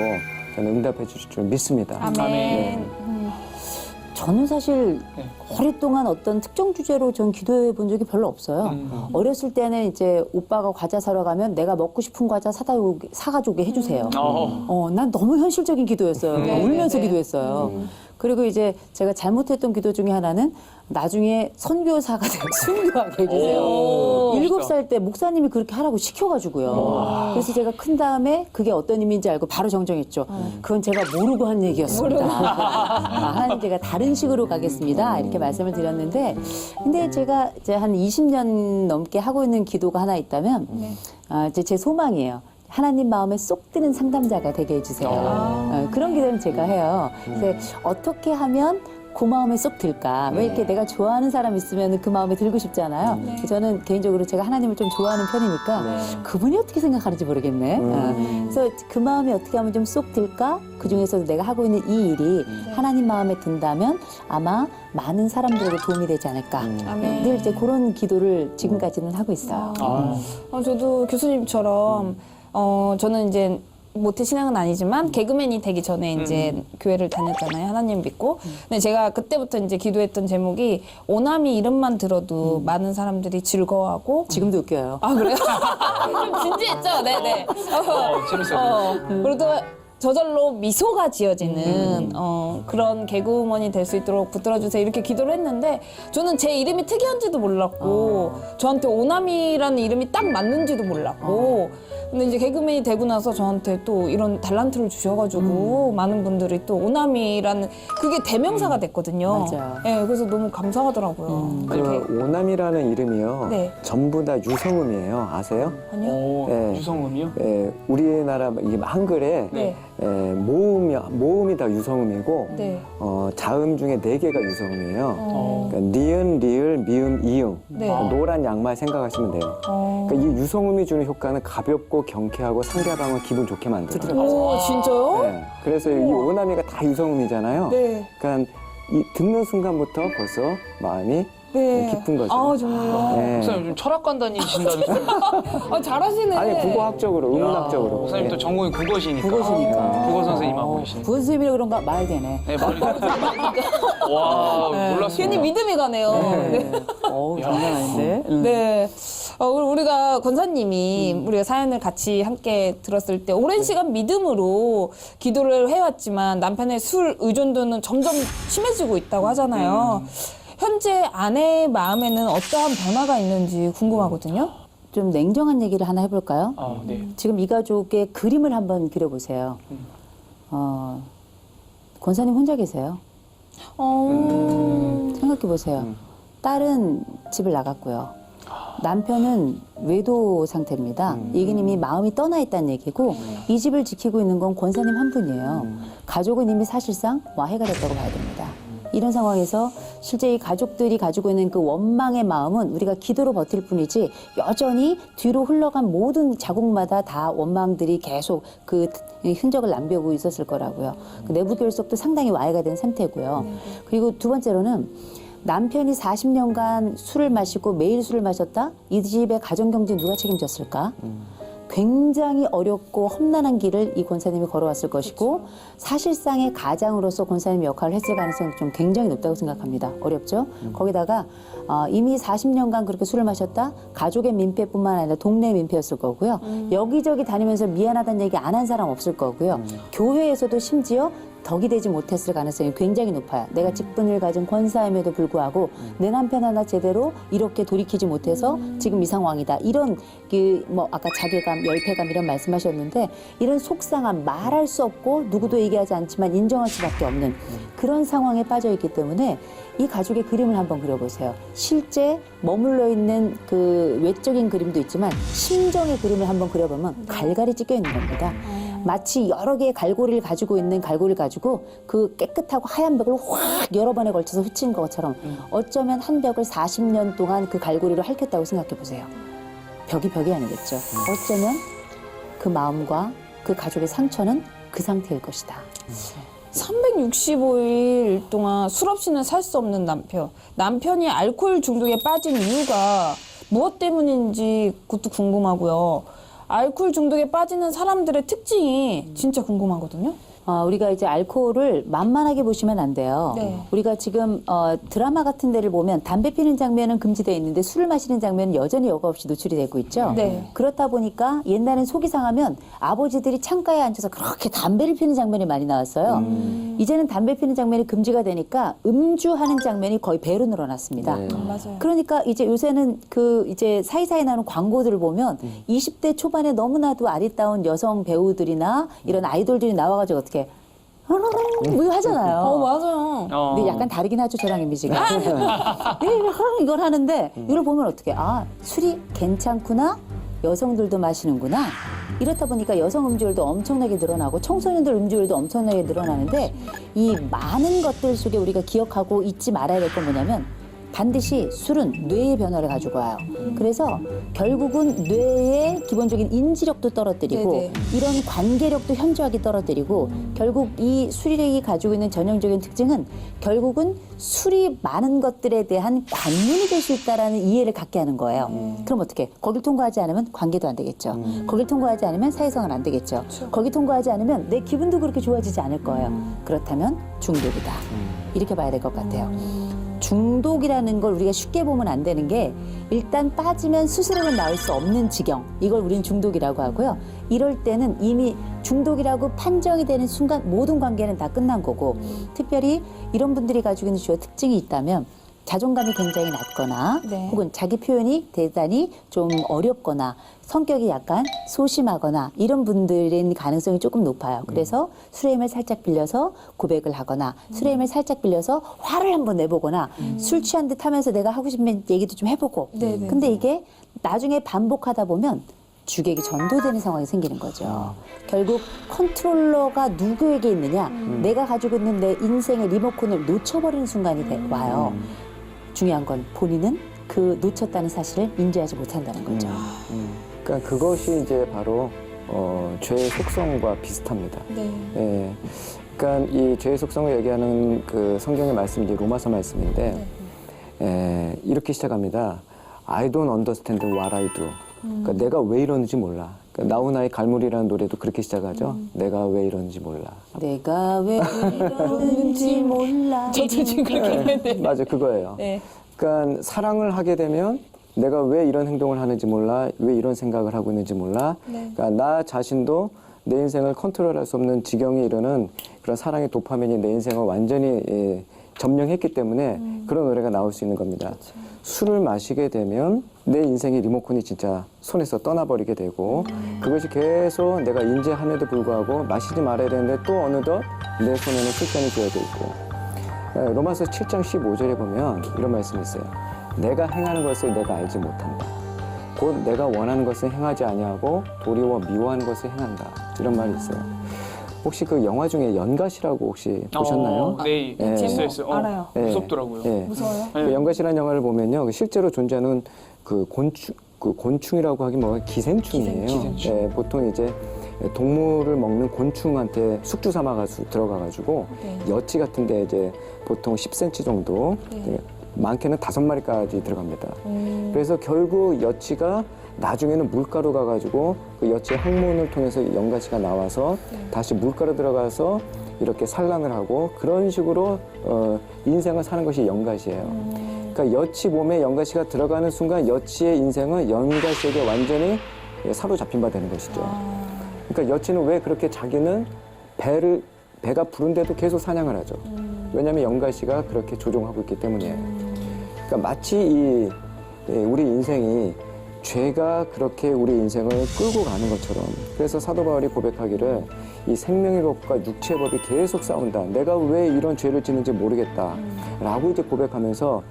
저는 응답해 주실 줄 믿습니다. 아멘. 네. 저는 사실 네. 오랫동안 어떤 특정 주제로 전 기도해 본 적이 별로 없어요. 어렸을 때는 이제 오빠가 과자 사러 가면 내가 먹고 싶은 과자 사가지고 오게 해주세요. 난 너무 현실적인 기도였어요. 울면서 네. 기도했어요. 그리고 이제 제가 잘못했던 기도 중에 하나는 나중에 선교사가 되고 순교하게 해주세요. 오, 7살 때 목사님이 그렇게 하라고 시켜가지고요. 그래서 제가 큰 다음에 그게 어떤 의미인지 알고 바로 정정했죠. 그건 제가 모르고 한 얘기였습니다. 하나님 제가 다른 식으로 가겠습니다. 이렇게 말씀을 드렸는데 근데 제가 이제 한 20년 넘게 하고 있는 기도가 하나 있다면 이제 제 소망이에요. 하나님 마음에 쏙 드는 상담자가 되게 해주세요. 그런 기도는 제가 해요. 그래서 어떻게 하면 그 마음에 쏙 들까? 왜 이렇게 내가 좋아하는 사람 있으면 그 마음에 들고 싶잖아요. 저는 개인적으로 제가 하나님을 좀 좋아하는 편이니까 그분이 어떻게 생각하는지 모르겠네. 그래서 그 마음에 어떻게 하면 좀 쏙 들까? 그 중에서도 내가 하고 있는 이 일이 하나님 마음에 든다면 아마 많은 사람들에게 도움이 되지 않을까. 아멘. 늘 이제 그런 기도를 지금까지는 하고 있어요. 저도 교수님처럼 저는 이제 모태신앙은 아니지만 개그맨이 되기 전에 이제 교회를 다녔잖아요. 하나님 믿고. 근데 제가 그때부터 이제 기도했던 제목이 오나미 이름만 들어도 많은 사람들이 즐거워하고. 지금도 웃겨요. 아, 그래요? 좀 진지했죠? 네네. 재밌어요. 그리고 또 저절로 미소가 지어지는 그런 개그우먼이 될 수 있도록 붙들어주세요. 이렇게 기도를 했는데 저는 제 이름이 특이한지도 몰랐고 저한테 오나미라는 이름이 딱 맞는지도 몰랐고 근데 이제 개그맨이 되고 나서 저한테 또 이런 달란트를 주셔가지고 많은 분들이 또 오나미라는 그게 대명사가 됐거든요. 맞아요. 네, 그래서 너무 감사하더라고요. 그 오남이라는 이름이요. 네. 전부 다 유성음이에요. 아세요? 아니요? 네. 유성음이요? 우리나라 이게 한글에 네. 모음이 다 유성음이고 네. 자음 중에 4개가 유성음이에요. 그러니까 니은, 리을, 미음, 이음. 네. 노란 양말 생각하시면 돼요. 그러니까 이 유성음이 주는 효과는 가볍고 경쾌하고 상대방을 기분 좋게 만들어요. 오, 진짜요? 네. 그래서 이 오나미가 다 유성음이잖아요. 네. 그러니까 이 듣는 순간부터 벌써 마음이 네. 기쁜 거죠. 아, 정말요? 네. 목사님 요즘 철학관 다니신다는 소리. 아, 잘하시네. 아니 국어학적으로, 의문학적으로. 목사님 또 전공이 국어시니까. 국어시니까. 국어 선생님하고 계시니까. 부은 선생님이라 그런가 말 되네. 네, 말이 와, 몰랐어요. 괜히 믿음이 가네요. 네. 어우, 장난 아닌데. 네. 우리가 권사님이 우리가 사연을 같이 함께 들었을 때 오랜 시간 믿음으로 기도를 해왔지만 남편의 술 의존도는 점점 심해지고 있다고 하잖아요. 현재 아내의 마음에는 어떠한 변화가 있는지 궁금하거든요. 좀 냉정한 얘기를 하나 해볼까요? 네. 지금 이 가족의 그림을 한번 그려보세요. 권사님 혼자 계세요. 생각해보세요. 딸은 집을 나갔고요. 남편은 외도 상태입니다. 이게 이미 마음이 떠나 있다는 얘기고 이 집을 지키고 있는 건 권사님 한 분이에요. 가족은 이미 사실상 와해가 됐다고 봐야 됩니다. 이런 상황에서 실제 이 가족들이 가지고 있는 그 원망의 마음은 우리가 기도로 버틸 뿐이지 여전히 뒤로 흘러간 모든 자국마다 다 원망들이 계속 그 흔적을 남겨오고 있었을 거라고요. 그 내부 결속도 상당히 와해가 된 상태고요. 그리고 두 번째로는 남편이 40년간 술을 마시고 매일 술을 마셨다? 이 집의 가정경제 누가 책임졌을까? 굉장히 어렵고 험난한 길을 이 권사님이 걸어왔을 것이고 사실상의 가장으로서 권사님이 역할을 했을 가능성이 좀 굉장히 높다고 생각합니다. 어렵죠? 거기다가 이미 40년간 그렇게 술을 마셨다? 가족의 민폐뿐만 아니라 동네 민폐였을 거고요. 여기저기 다니면서 미안하다는 얘기 안 한 사람 없을 거고요. 교회에서도 심지어 덕이 되지 못했을 가능성이 굉장히 높아요. 내가 직분을 가진 권사임에도 불구하고 내 남편 하나 제대로 이렇게 돌이키지 못해서 지금 이 상황이다. 이런 아까 자괴감, 열패감 이런 말씀하셨는데 이런 속상함 말할 수 없고 누구도 얘기하지 않지만 인정할 수밖에 없는 그런 상황에 빠져 있기 때문에 이 가족의 그림을 한번 그려보세요. 실제 머물러 있는 그 외적인 그림도 있지만 심정의 그림을 한번 그려보면 갈갈이 찢겨 있는 겁니다. 마치 여러 개의 갈고리를 가지고 있는 갈고리를 가지고 그 깨끗하고 하얀 벽을 확 여러 번에 걸쳐서 흩친 것처럼 어쩌면 한 벽을 40년 동안 그 갈고리로 핥혔다고 생각해 보세요. 벽이 아니겠죠. 어쩌면 그 마음과 그 가족의 상처는 그 상태일 것이다. 365일 동안 술 없이는 살 수 없는 남편. 남편이 알코올 중독에 빠진 이유가 무엇 때문인지 그것도 궁금하고요. 알코올 중독에 빠지는 사람들의 특징이 진짜 궁금하거든요. 우리가 이제 알코올을 만만하게 보시면 안 돼요. 네. 우리가 지금 드라마 같은 데를 보면 담배 피는 장면은 금지되어 있는데 술을 마시는 장면은 여전히 여과 없이 노출이 되고 있죠. 네. 그렇다 보니까 옛날엔 속이 상하면 아버지들이 창가에 앉아서 그렇게 담배를 피는 장면이 많이 나왔어요. 이제는 담배 피는 장면이 금지가 되니까 음주하는 장면이 거의 배로 늘어났습니다. 네. 맞아요. 그러니까 이제 요새는 이제 사이사이 나오는 광고들을 보면 20대 초반에 너무나도 아리따운 여성 배우들이나 이런 아이돌들이 나와가지고 어떻게 뭐 하잖아요. 맞아요. 근데 약간 다르긴 하죠, 저랑 이미지가. 이걸 하는데 이걸 보면 어떻게 술이 괜찮구나, 여성들도 마시는구나. 이렇다 보니까 여성 음주율도 엄청나게 늘어나고 청소년들 음주율도 엄청나게 늘어나는데 이 많은 것들 속에 우리가 기억하고 잊지 말아야 될 건 뭐냐면 반드시 술은 뇌의 변화를 가지고 와요. 그래서 결국은 뇌의 기본적인 인지력도 떨어뜨리고 네네. 이런 관계력도 현저하게 떨어뜨리고 결국 이 술이 가지고 있는 전형적인 특징은 결국은 술이 많은 것들에 대한 관문이 될 수 있다라는 이해를 갖게 하는 거예요. 그럼 어떻게? 거길 통과하지 않으면 관계도 안 되겠죠. 거길 통과하지 않으면 사회성은 안 되겠죠. 거기 통과하지 않으면 내 기분도 그렇게 좋아지지 않을 거예요. 그렇다면 중독이다. 이렇게 봐야 될 것 같아요. 중독이라는 걸 우리가 쉽게 보면 안 되는 게 일단 빠지면 스스로는 나올 수 없는 지경, 이걸 우리는 중독이라고 하고요. 이럴 때는 이미 중독이라고 판정이 되는 순간 모든 관계는 다 끝난 거고 특별히 이런 분들이 가지고 있는 주요 특징이 있다면 자존감이 굉장히 낮거나 네. 혹은 자기 표현이 대단히 좀 어렵거나 성격이 약간 소심하거나 이런 분들의 가능성이 조금 높아요. 그래서 술의 힘을 살짝 빌려서 고백을 하거나 술의 힘을 살짝 빌려서 화를 한번 내보거나 술 취한 듯 하면서 내가 하고 싶은 얘기도 좀 해보고 네네. 근데 이게 나중에 반복하다 보면 주객이 전도되는 상황이 생기는 거죠. 결국 컨트롤러가 누구에게 있느냐 내가 가지고 있는 내 인생의 리모컨을 놓쳐버리는 순간이 와요. 중요한 건 본인은 그 놓쳤다는 사실을 인지하지 못한다는 거죠. 그러니까 그것이 이제 바로 죄의 속성과 비슷합니다. 네. 예. 그러니까 이 죄의 속성을 얘기하는 그 성경의 말씀이 이제 로마서 말씀인데 이렇게 시작합니다. I don't understand what I do. 그러니까 내가 왜 이러는지 몰라. 그러니까 나훈아의 갈무리라는 노래도 그렇게 시작하죠. 내가 왜 이러는지 몰라. 내가 왜 이러는지 몰라. 저도 지금 그렇게 했는데. 맞아, 그거예요. 네. 그러니까 사랑을 하게 되면 내가 왜 이런 행동을 하는지 몰라, 왜 이런 생각을 하고 있는지 몰라. 네. 그러니까 나 자신도 내 인생을 컨트롤할 수 없는 지경에 이르는 그런 사랑의 도파민이 내 인생을 완전히 점령했기 때문에 그런 노래가 나올 수 있는 겁니다. 술을 마시게 되면 내 인생의 리모컨이 진짜 손에서 떠나버리게 되고 그것이 계속 내가 인지함에도 불구하고 마시지 말아야 되는데 또 어느덧 내 손에는 술잔이 쥐어져 있고 로마서 7장 15절에 보면 이런 말씀이 있어요. 내가 행하는 것을 내가 알지 못한다. 곧 내가 원하는 것을 행하지 아니하고 도리어 미워하는 것을 행한다. 이런 말이 있어요. 혹시 그 영화 중에 연갓이라고 혹시 보셨나요? 네, 예. 있어요. 알아요. 무섭더라고요. 예. 무서워요? 그 연갓이라는 영화를 보면요, 실제로 존재하는 그 곤충이라고 하기 뭐가 기생충이에요. 기생충. 예, 보통 이제 동물을 먹는 곤충한테 숙주 삼아가지고 들어가가지고 네. 여치 같은데 이제 보통 10cm 정도, 네. 많게는 5마리까지 들어갑니다. 그래서 결국 여치가 나중에는 물가로 가가지고 그 여치의 항문을 통해서 연가시가 나와서 다시 물가로 들어가서 이렇게 산란을 하고 그런 식으로 인생을 사는 것이 연가시예요. 그러니까 여치 몸에 연가시가 들어가는 순간 여치의 인생은 연가시에게 완전히 사로잡힌 바 되는 것이죠. 그러니까 여치는 왜 그렇게 자기는 배가 부른데도 계속 사냥을 하죠. 왜냐하면 연가시가 그렇게 조종하고 있기 때문이에요. 그러니까 마치 우리 인생이 죄가 그렇게 우리 인생을 끌고 가는 것처럼 그래서 사도 바울이 고백하기를 이 생명의 법과 육체의 법이 계속 싸운다. 내가 왜 이런 죄를 짓는지 모르겠다. 라고 이제 고백하면서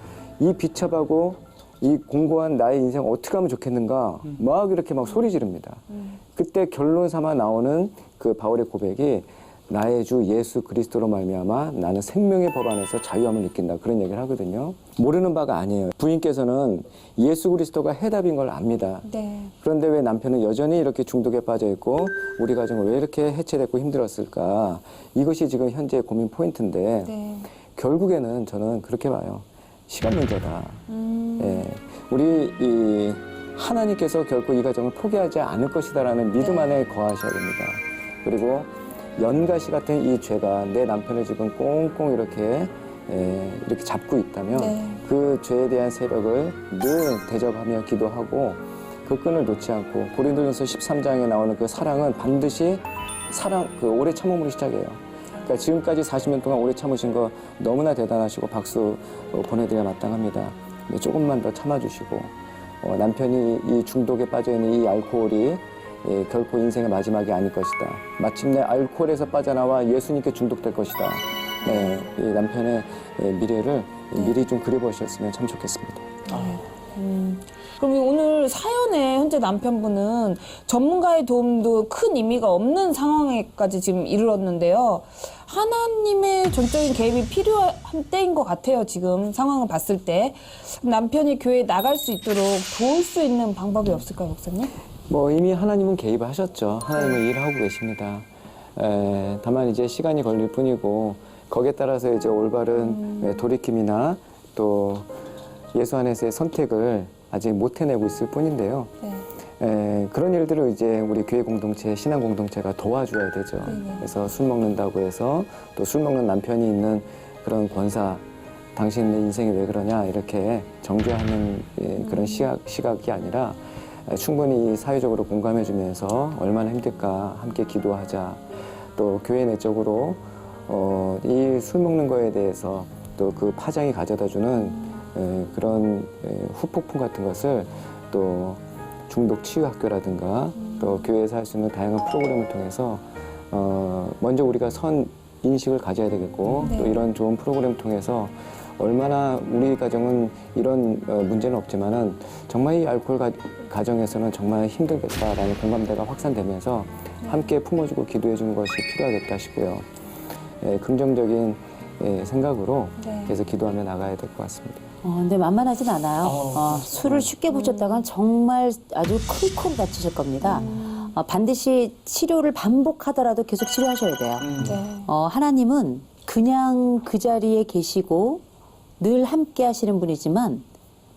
이 비참하고 이 공고한 나의 인생 어떻게 하면 좋겠는가 막 이렇게 막 소리 지릅니다. 그때 결론 삼아 나오는 그 바울의 고백이 나의 주 예수 그리스도로 말미암아 나는 생명의 법 안에서 자유함을 느낀다. 그런 얘기를 하거든요. 모르는 바가 아니에요. 부인께서는 예수 그리스도가 해답인 걸 압니다. 네. 그런데 왜 남편은 여전히 이렇게 중독에 빠져 있고 우리 가정은 왜 이렇게 해체됐고 힘들었을까? 이것이 지금 현재 고민 포인트인데 네. 결국에는 저는 그렇게 봐요. 시간 문제다. 예. 우리 하나님께서 결코 이 가정을 포기하지 않을 것이다라는 믿음 네. 안에 거하셔야 됩니다. 그리고 연가시 같은 이 죄가 내 남편을 지금 꽁꽁 이렇게 잡고 있다면 네. 그 죄에 대한 세력을 늘 대접하며 기도하고 그 끈을 놓지 않고 고린도전서 13장에 나오는 그 사랑은 반드시 오래 참음으로 시작해요. 그러니까 지금까지 40년 동안 오래 참으신 거 너무나 대단하시고 박수 보내드려야 마땅합니다. 근데 조금만 더 참아주시고 남편이 이 중독에 빠져있는 이 알코올이 결코 인생의 마지막이 아닐 것이다. 마침내 알코올에서 빠져나와 예수님께 중독될 것이다. 이 남편의 미래를 미리 좀 그려보셨으면 참 좋겠습니다. 그럼 오늘 사연에 현재 남편분은 전문가의 도움도 큰 의미가 없는 상황에까지 지금 이르렀는데요. 하나님의 전적인 개입이 필요한 때인 것 같아요. 지금 상황을 봤을 때. 남편이 교회에 나갈 수 있도록 도울 수 있는 방법이 없을까요, 목사님? 뭐 이미 하나님은 개입을 하셨죠. 하나님은 일을 하고 계십니다. 다만 이제 시간이 걸릴 뿐이고 거기에 따라서 이제 올바른 돌이킴이나 또 예수 안에서의 선택을 아직 못 해내고 있을 뿐인데요. 네. 그런 일들을 이제 우리 교회 공동체, 신앙 공동체가 도와줘야 되죠. 그래서 술 먹는다고 해서 또 술 먹는 남편이 있는 그런 권사, 당신의 인생이 왜 그러냐 이렇게 정죄하는 그런 시각이 아니라 충분히 사회적으로 공감해주면서 얼마나 힘들까 함께 기도하자. 또 교회 내적으로 이 술 먹는 거에 대해서 또 그 파장이 가져다주는 그런 후폭풍 같은 것을 또 중독 치유 학교라든가 또 교회에서 할 수 있는 다양한 프로그램을 통해서 먼저 우리가 선 인식을 가져야 되겠고 또 이런 좋은 프로그램 통해서 얼마나 우리 가정은 이런 문제는 없지만은 정말 이 알코올 가정에서는 정말 힘들겠다라는 공감대가 확산되면서 함께 품어주고 기도해주는 것이 필요하겠다 싶고요. 긍정적인 생각으로 계속 기도하며 나가야 될 것 같습니다. 근데 만만하진 않아요. 술을 쉽게 붙였다간 정말 아주 쿵쿵 다치실 겁니다. 반드시 치료를 반복하더라도 계속 치료하셔야 돼요. 하나님은 그냥 그 자리에 계시고 늘 함께 하시는 분이지만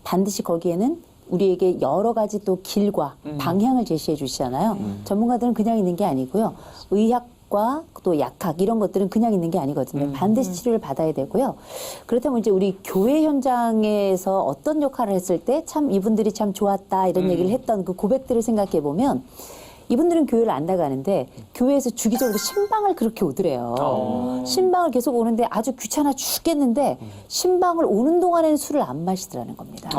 반드시 거기에는 우리에게 여러 가지 또 길과 방향을 제시해 주시잖아요. 전문가들은 그냥 있는 게 아니고요. 의학과 또 약학 이런 것들은 그냥 있는 게 아니거든요. 반드시 치료를 받아야 되고요. 그렇다면 이제 우리 교회 현장에서 어떤 역할을 했을 때 참 이분들이 참 좋았다 이런 얘기를 했던 그 고백들을 생각해 보면 이분들은 교회를 안 나가는데 교회에서 주기적으로 신방을 그렇게 오더래요. 신방을 계속 오는데 아주 귀찮아 죽겠는데 신방을 오는 동안에는 술을 안 마시더라는 겁니다.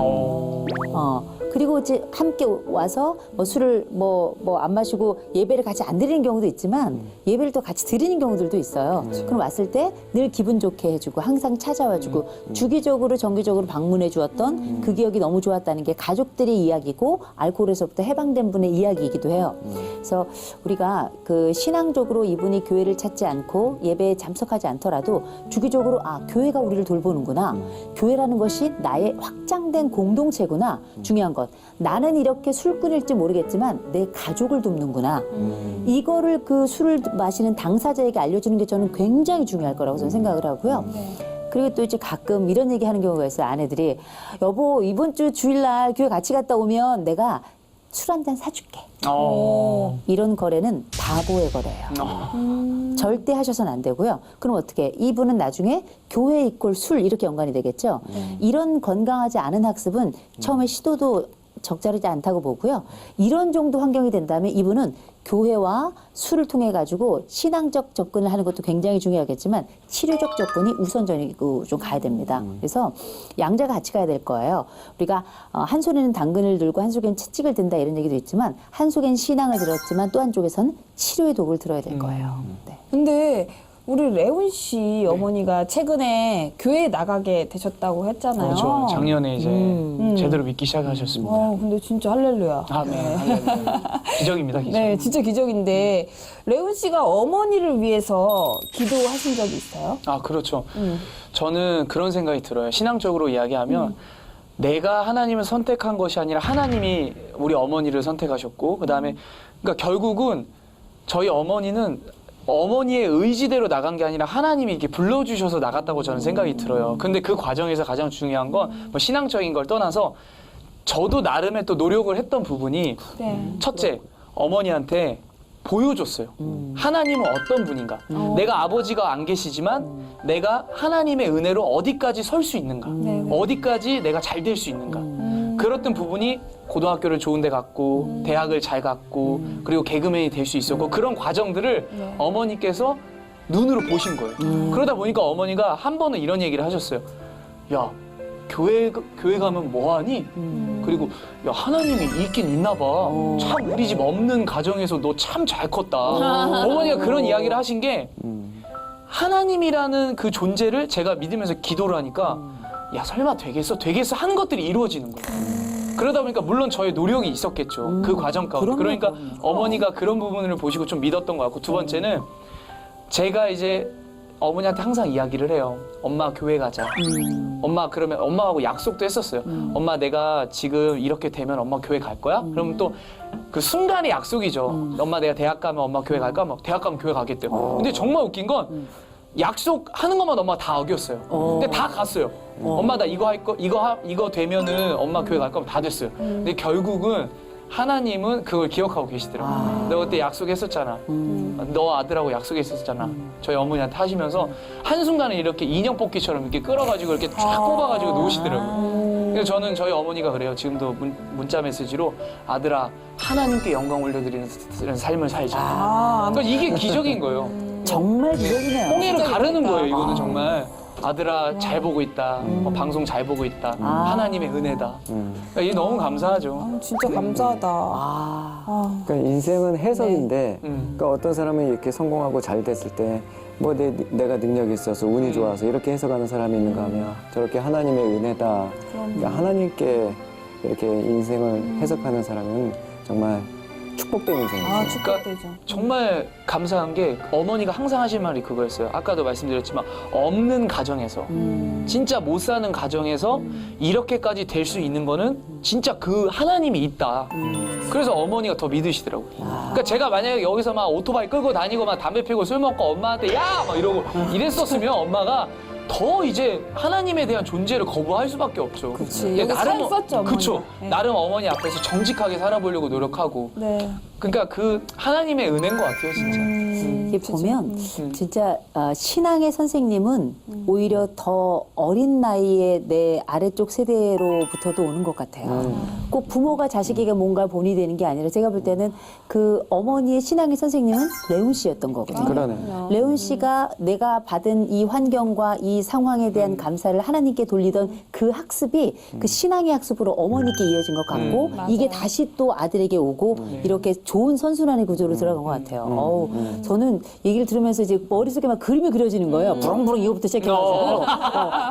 그리고 이제 함께 와서 뭐 술을 뭐 안 마시고 예배를 같이 안 드리는 경우도 있지만 예배를 또 같이 드리는 경우들도 있어요. 그럼 왔을 때 늘 기분 좋게 해주고 항상 찾아와주고 주기적으로 정기적으로 방문해 주었던 그 기억이 너무 좋았다는 게 가족들의 이야기고 알코올에서부터 해방된 분의 이야기이기도 해요. 그래서 우리가 그 신앙적으로 이분이 교회를 찾지 않고 예배에 참석하지 않더라도 주기적으로 교회가 우리를 돌보는구나. 교회라는 것이 나의 확장된 공동체구나. 중요한 건 나는 이렇게 술꾼일지 모르겠지만 내 가족을 돕는구나. 이거를 그 술을 마시는 당사자에게 알려주는 게 저는 굉장히 중요할 거라고 저는 생각을 하고요. 그리고 또 이제 가끔 이런 얘기 하는 경우가 있어요. 아내들이 여보 이번 주 주일날 교회 같이 갔다 오면 내가 술 한 잔 사줄게. 이런 거래는 바보의 거래예요. 절대 하셔서는 안 되고요. 그럼 어떻게? 이분은 나중에 교회 이꼴 술 이렇게 연관이 되겠죠. 이런 건강하지 않은 학습은 처음에 시도도 적절하지 않다고 보고요. 이런 정도 환경이 된다면 이분은 교회와 술을 통해 가지고 신앙적 접근을 하는 것도 굉장히 중요하겠지만 치료적 접근이 우선적이고 좀 가야 됩니다. 그래서 양자가 같이 가야 될 거예요. 우리가 한 손에는 당근을 들고 한 손에는 채찍을 든다 이런 얘기도 있지만 한 속엔 신앙을 들었지만 또 한쪽에서는 치료의 도구를 들어야 될 거예요. 네. 근데 우리 레온 씨 어머니가 최근에 교회에 나가게 되셨다고 했잖아요. 그렇죠. 작년에 이제 제대로 믿기 시작하셨습니다. 근데 진짜 할렐루야. 아멘. 할렐루야. 기적입니다, 기적. 네, 진짜 기적인데 레온 씨가 어머니를 위해서 기도하신 적이 있어요? 그렇죠. 저는 그런 생각이 들어요. 신앙적으로 이야기하면 내가 하나님을 선택한 것이 아니라 하나님이 우리 어머니를 선택하셨고 그다음에 그러니까 결국은 저희 어머니는 어머니의 의지대로 나간 게 아니라 하나님이 이렇게 불러주셔서 나갔다고 저는 생각이 들어요. 근데 그 과정에서 가장 중요한 건 뭐 신앙적인 걸 떠나서 저도 나름의 또 노력을 했던 부분이 네. 첫째, 어머니한테 보여줬어요. 하나님은 어떤 분인가. 내가 아버지가 안 계시지만 내가 하나님의 은혜로 어디까지 설 수 있는가. 네. 어디까지 내가 잘 될 수 있는가. 그랬던 부분이 고등학교를 좋은 데 갔고 대학을 잘 갔고 그리고 개그맨이 될 수 있었고 그런 과정들을 네. 어머니께서 눈으로 보신 거예요. 그러다 보니까 어머니가 한 번은 이런 얘기를 하셨어요. 야, 교회 가면 뭐하니? 그리고 야, 하나님이 있긴 있나 봐. 참 우리 집 없는 가정에서 너 참 잘 컸다. 어머니가 그런 이야기를 하신 게 하나님이라는 그 존재를 제가 믿으면서 기도를 하니까 야, 설마 되겠어? 되겠어? 하는 것들이 이루어지는 거예요. 그러다 보니까 물론 저의 노력이 있었겠죠. 그 과정 가운데. 그러니까 어머니가 그런 부분을 보시고 좀 믿었던 것 같고 두 번째는 제가 이제 어머니한테 항상 이야기를 해요. 엄마 교회 가자. 엄마 그러면 엄마하고 약속도 했었어요. 엄마 내가 지금 이렇게 되면 엄마 교회 갈 거야? 그러면 또 그 순간의 약속이죠. 엄마 내가 대학 가면 엄마 교회 갈까? 막 대학 가면 교회 가겠대요. 근데 정말 웃긴 건 약속하는 것만 엄마가 다 어겼어요. 근데 다 갔어요. 엄마 나 이거 할 거 이거 되면은 엄마 교회 갈 거면 다 됐어요. 근데 결국은 하나님은 그걸 기억하고 계시더라고요. 내가 그때 약속했었잖아. 너 아들하고 약속했었잖아. 저희 어머니한테 하시면서 한순간에 이렇게 인형 뽑기처럼 이렇게 끌어가지고 이렇게 쫙 뽑아가지고 놓으시더라고요. 그래서 저는 저희 어머니가 그래요. 지금도 문자 메시지로 아들아 하나님께 영광 올려드리는 삶을 살자. 그러니까 이게 기적인 거예요. 정말 기적이네요. 홍해를 가르는 거예요. 이거는 정말. 아들아 잘 보고 있다. 방송 잘 보고 있다. 하나님의 은혜다. 그러니까 이게 너무 감사하죠. 진짜 감사하다. 그러니까 인생은 해석인데 네. 그러니까 어떤 사람이 이렇게 성공하고 잘 됐을 때 뭐 내가 능력이 있어서 운이 좋아서 이렇게 해석하는 사람이 있는가 하면 저렇게 하나님의 은혜다. 그러니까 하나님께 이렇게 인생을 해석하는 사람은 정말 축복된 인생이죠. 축복되죠. 정말 감사한 게 어머니가 항상 하신 말이 그거였어요. 아까도 말씀드렸지만 없는 가정에서 진짜 못 사는 가정에서 이렇게까지 될 수 있는 거는 진짜 그 하나님이 있다. 그래서 어머니가 더 믿으시더라고요. 그러니까 제가 만약에 여기서 막 오토바이 끌고 다니고 막 담배 피고 술 먹고 엄마한테 야! 막 이러고 이랬었으면 엄마가 더 이제 하나님에 대한 존재를 거부할 수밖에 없죠. 그치. 근데 여기 살 썼죠, 어머니가. 그쵸. 네. 나름 어머니 앞에서 정직하게 살아보려고 노력하고. 네. 그러니까 그 하나님의 은혜인 것 같아요, 진짜. 이게 보면 진짜 신앙의 선생님은 오히려 더 어린 나이에 내 아래쪽 세대로부터도 오는 것 같아요. 꼭 부모가 자식에게 뭔가 본이 되는 게 아니라 제가 볼 때는 그 어머니의 신앙의 선생님은 레온 씨였던 거거든요. 그러네. 레온 씨가 내가 받은 이 환경과 이 상황에 대한 감사를 하나님께 돌리던 그 학습이 그 신앙의 학습으로 어머니께 이어진 것 같고 이게 다시 또 아들에게 오고 이렇게 좋은 선순환의 구조로 들어간 것 같아요. 어우, 저는 얘기를 들으면서 이제 머릿속에 막 그림이 그려지는 거예요. 부렁부렁 이거부터 시작해가지고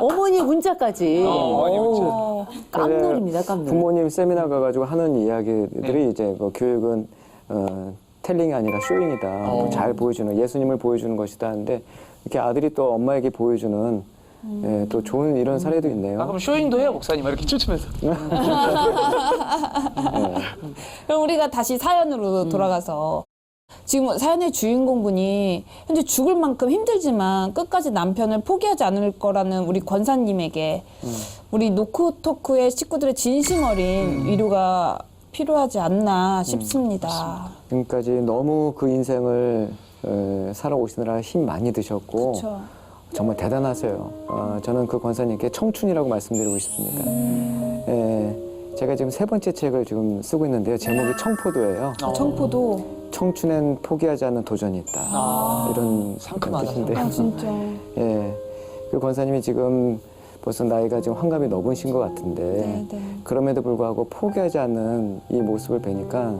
어머니의 문자까지. 어머니 문자. 어우, 깜놀입니다, 깜놀. 부모님 세미나 가가지고 하는 이야기들이 이제 뭐 교육은 텔링이 아니라 쇼잉이다. 잘 보여주는 예수님을 보여주는 것이다. 하는데 이렇게 아들이 또 엄마에게 보여주는 예, 또 좋은 이런 사례도 있네요. 그럼 쇼잉도 해요, 목사님. 이렇게 춤추면서. 그럼 우리가 다시 사연으로 돌아가서 지금 사연의 주인공분이 현재 죽을 만큼 힘들지만 끝까지 남편을 포기하지 않을 거라는 우리 권사님에게 우리 노크토크의 식구들의 진심 어린 위로가 필요하지 않나 싶습니다. 지금까지 너무 그 인생을 살아오시느라 힘 많이 드셨고 그렇죠. 정말 대단하세요. 저는 그 권사님께 청춘이라고 말씀드리고 싶습니다. 제가 지금 3번째 책을 지금 쓰고 있는데요. 제목이 청포도예요. 청포도. 청춘엔 포기하지 않는 도전이 있다. 이런 상큼하다, 뜻인데요. 진짜. 예, 그 권사님이 지금 벌써 나이가 지금 환갑이 넘으신 것 같은데 네. 그럼에도 불구하고 포기하지 않는 이 모습을 뵈니까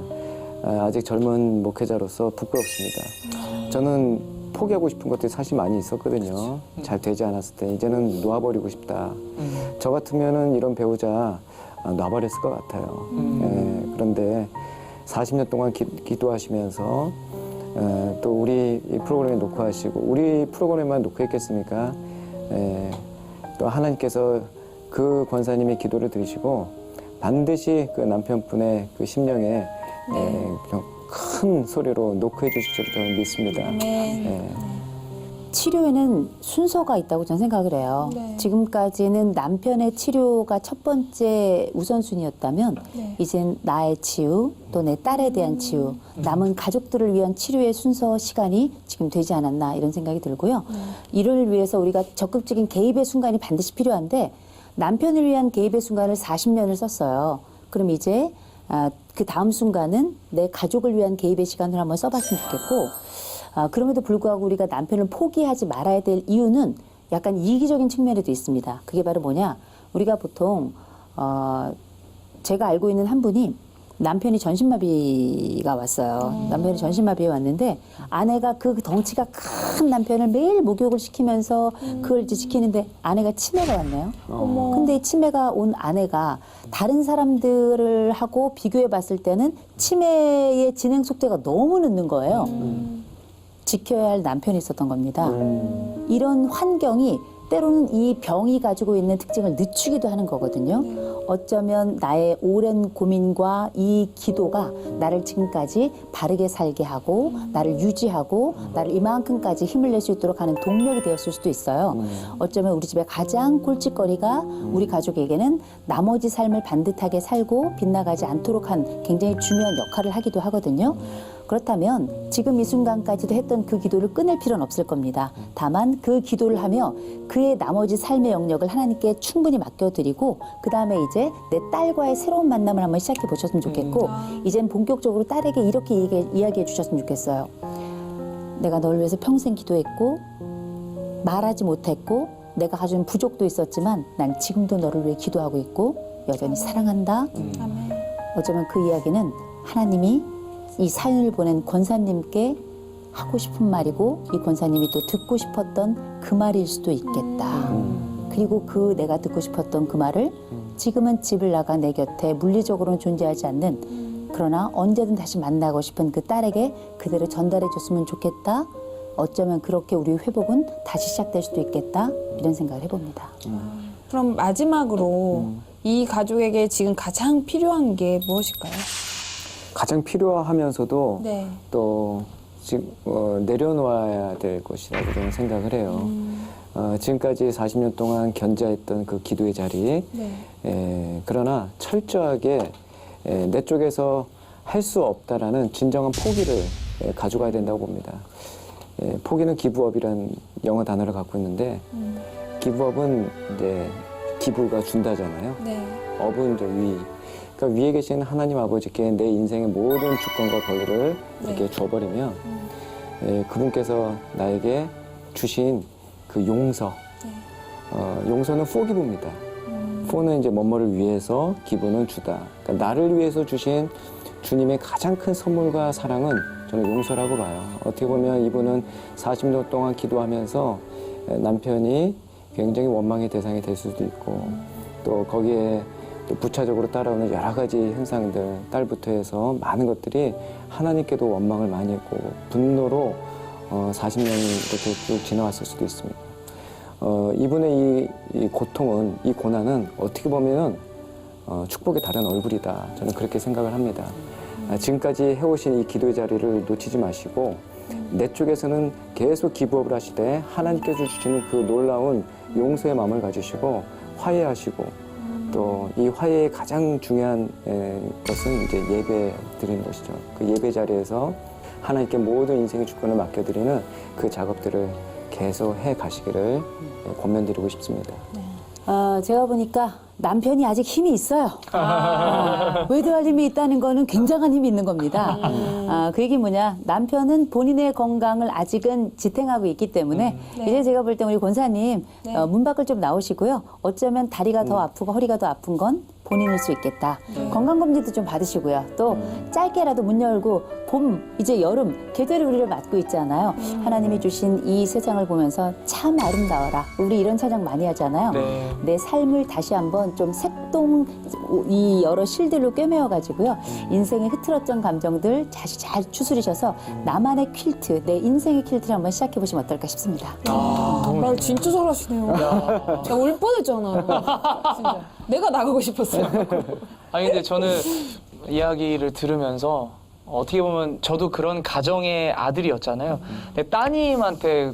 아직 젊은 목회자로서 부끄럽습니다. 저는 포기하고 싶은 것들이 사실 많이 있었거든요. 잘 되지 않았을 때 이제는 놓아버리고 싶다. 저 같으면은 이런 배우자 놔버렸을 것 같아요. 예, 그런데 40년 동안 기도하시면서 또 우리 이 프로그램에 녹화하시고 우리 프로그램만 녹화했겠습니까? 또 하나님께서 그 권사님의 기도를 들으시고 반드시 그 남편분의 그 심령에 큰 소리로 녹화해 주실 줄 저는 믿습니다. 네. 치료에는 순서가 있다고 저는 생각을 해요. 네. 지금까지는 남편의 치료가 첫 번째 우선순위였다면 네. 이젠 나의 치유 또 내 딸에 대한 치유 남은 가족들을 위한 치료의 순서 시간이 지금 되지 않았나 이런 생각이 들고요. 이를 위해서 우리가 적극적인 개입의 순간이 반드시 필요한데 남편을 위한 개입의 순간을 40년을 썼어요. 그럼 이제 그 다음 순간은 내 가족을 위한 개입의 시간을 한번 써봤으면 좋겠고 그럼에도 불구하고 우리가 남편을 포기하지 말아야 될 이유는 약간 이기적인 측면에도 있습니다. 그게 바로 뭐냐? 우리가 보통 제가 알고 있는 한 분이 남편이 전신마비가 왔어요. 남편이 전신마비에 왔는데 아내가 그 덩치가 큰 남편을 매일 목욕을 시키면서 그걸 이제 지키는데 아내가 치매가 왔네요. 근데 이 치매가 온 아내가 다른 사람들을 하고 비교해 봤을 때는 치매의 진행 속도가 너무 늦는 거예요. 지켜야 할 남편이 있었던 겁니다. 이런 환경이 때로는 이 병이 가지고 있는 특징을 늦추기도 하는 거거든요. 어쩌면 나의 오랜 고민과 이 기도가 나를 지금까지 바르게 살게 하고 나를 유지하고 나를 이만큼까지 힘을 낼 수 있도록 하는 동력이 되었을 수도 있어요. 어쩌면 우리 집의 가장 골칫거리가 우리 가족에게는 나머지 삶을 반듯하게 살고 빗나가지 않도록 한 굉장히 중요한 역할을 하기도 하거든요. 그렇다면 지금 이 순간까지도 했던 그 기도를 끊을 필요는 없을 겁니다. 다만 그 기도를 하며 그의 나머지 삶의 영역을 하나님께 충분히 맡겨드리고 그 다음에 이제 내 딸과의 새로운 만남을 한번 시작해 보셨으면 좋겠고 이젠 본격적으로 딸에게 이렇게 이야기해 주셨으면 좋겠어요. 내가 널 위해서 평생 기도했고 말하지 못했고 내가 가진 부족도 있었지만 난 지금도 너를 위해 기도하고 있고 여전히 사랑한다. 아멘. 어쩌면 그 이야기는 하나님이 이 사연을 보낸 권사님께 하고 싶은 말이고 이 권사님이 또 듣고 싶었던 그 말일 수도 있겠다. 그리고 그 내가 듣고 싶었던 그 말을 지금은 집을 나가 내 곁에 물리적으로는 존재하지 않는 그러나 언제든 다시 만나고 싶은 그 딸에게 그대로 전달해 줬으면 좋겠다. 어쩌면 그렇게 우리 회복은 다시 시작될 수도 있겠다. 이런 생각을 해봅니다. 그럼 마지막으로 이 가족에게 지금 가장 필요한 게 무엇일까요? 가장 필요하면서도 네. 또 지금 내려놓아야 될 것이라고 저는 생각을 해요. 지금까지 40년 동안 견제했던 그 기도의 자리, 네. 그러나 철저하게 내 쪽에서 할 수 없다라는 진정한 포기를 가져가야 된다고 봅니다. 포기는 기브업이라는 영어 단어를 갖고 있는데 기브업은 이제 기브가 준다잖아요. 네. 업은 이제 위. 그러니까 위에 계신 하나님 아버지께 내 인생의 모든 주권과 권리를 이렇게 줘버리면 그분께서 나에게 주신 그 용서, 용서는 forgive입니다. for는 이제 뭐뭐를 위해서, 기브는 주다. 그러니까 나를 위해서 주신 주님의 가장 큰 선물과 사랑은 저는 용서라고 봐요. 어떻게 보면 이분은 40년 동안 기도하면서 남편이 굉장히 원망의 대상이 될 수도 있고 또 거기에 또 부차적으로 따라오는 여러 가지 현상들, 딸부터 해서 많은 것들이 하나님께도 원망을 많이 했고 분노로 40년이 이렇게 쭉 지나왔을 수도 있습니다. 이분의 이 고통은, 이 고난은 어떻게 보면은 축복의 다른 얼굴이다. 저는 그렇게 생각을 합니다. 지금까지 해오신 이 기도의 자리를 놓치지 마시고 내 쪽에서는 계속 기부업을 하시되 하나님께서 주시는 그 놀라운 용서의 마음을 가지시고 화해하시고 또 이 화해의 가장 중요한 것은 이제 예배 드리는 것이죠. 그 예배 자리에서 하나님께 모든 인생의 주권을 맡겨드리는 그 작업들을 계속 해 가시기를 권면드리고 싶습니다. 제가 보니까 남편이 아직 힘이 있어요. 외도할 힘이 있다는 거는 굉장한 힘이 있는 겁니다. 그 얘기 뭐냐. 남편은 본인의 건강을 아직은 지탱하고 있기 때문에 네. 이제 제가 볼 때 우리 권사님 네. 문 밖을 좀 나오시고요. 어쩌면 다리가 더 아프고 허리가 더 아픈 건 본인일 수 있겠다. 건강검진도 좀 받으시고요. 또 짧게라도 문 열고 봄, 이제 여름, 계절이 우리를 맞고 있잖아요. 하나님이 주신 이 세상을 보면서 참 아름다워라. 우리 이런 찬양 많이 하잖아요. 네. 내 삶을 다시 한번 좀 색동, 이 여러 실들로 꿰매어가지고요. 인생의 흐트러졌던 감정들 다시 잘 추스리셔서 나만의 퀼트, 내 인생의 퀼트를 한번 시작해보시면 어떨까 싶습니다. 말 진짜 잘하시네요. 나 울 뻔했잖아. 진짜. 내가 나가고 싶었어요. 아니 근데 저는 이야기를 들으면서 어떻게 보면 저도 그런 가정의 아들이었잖아요. 근데 따님한테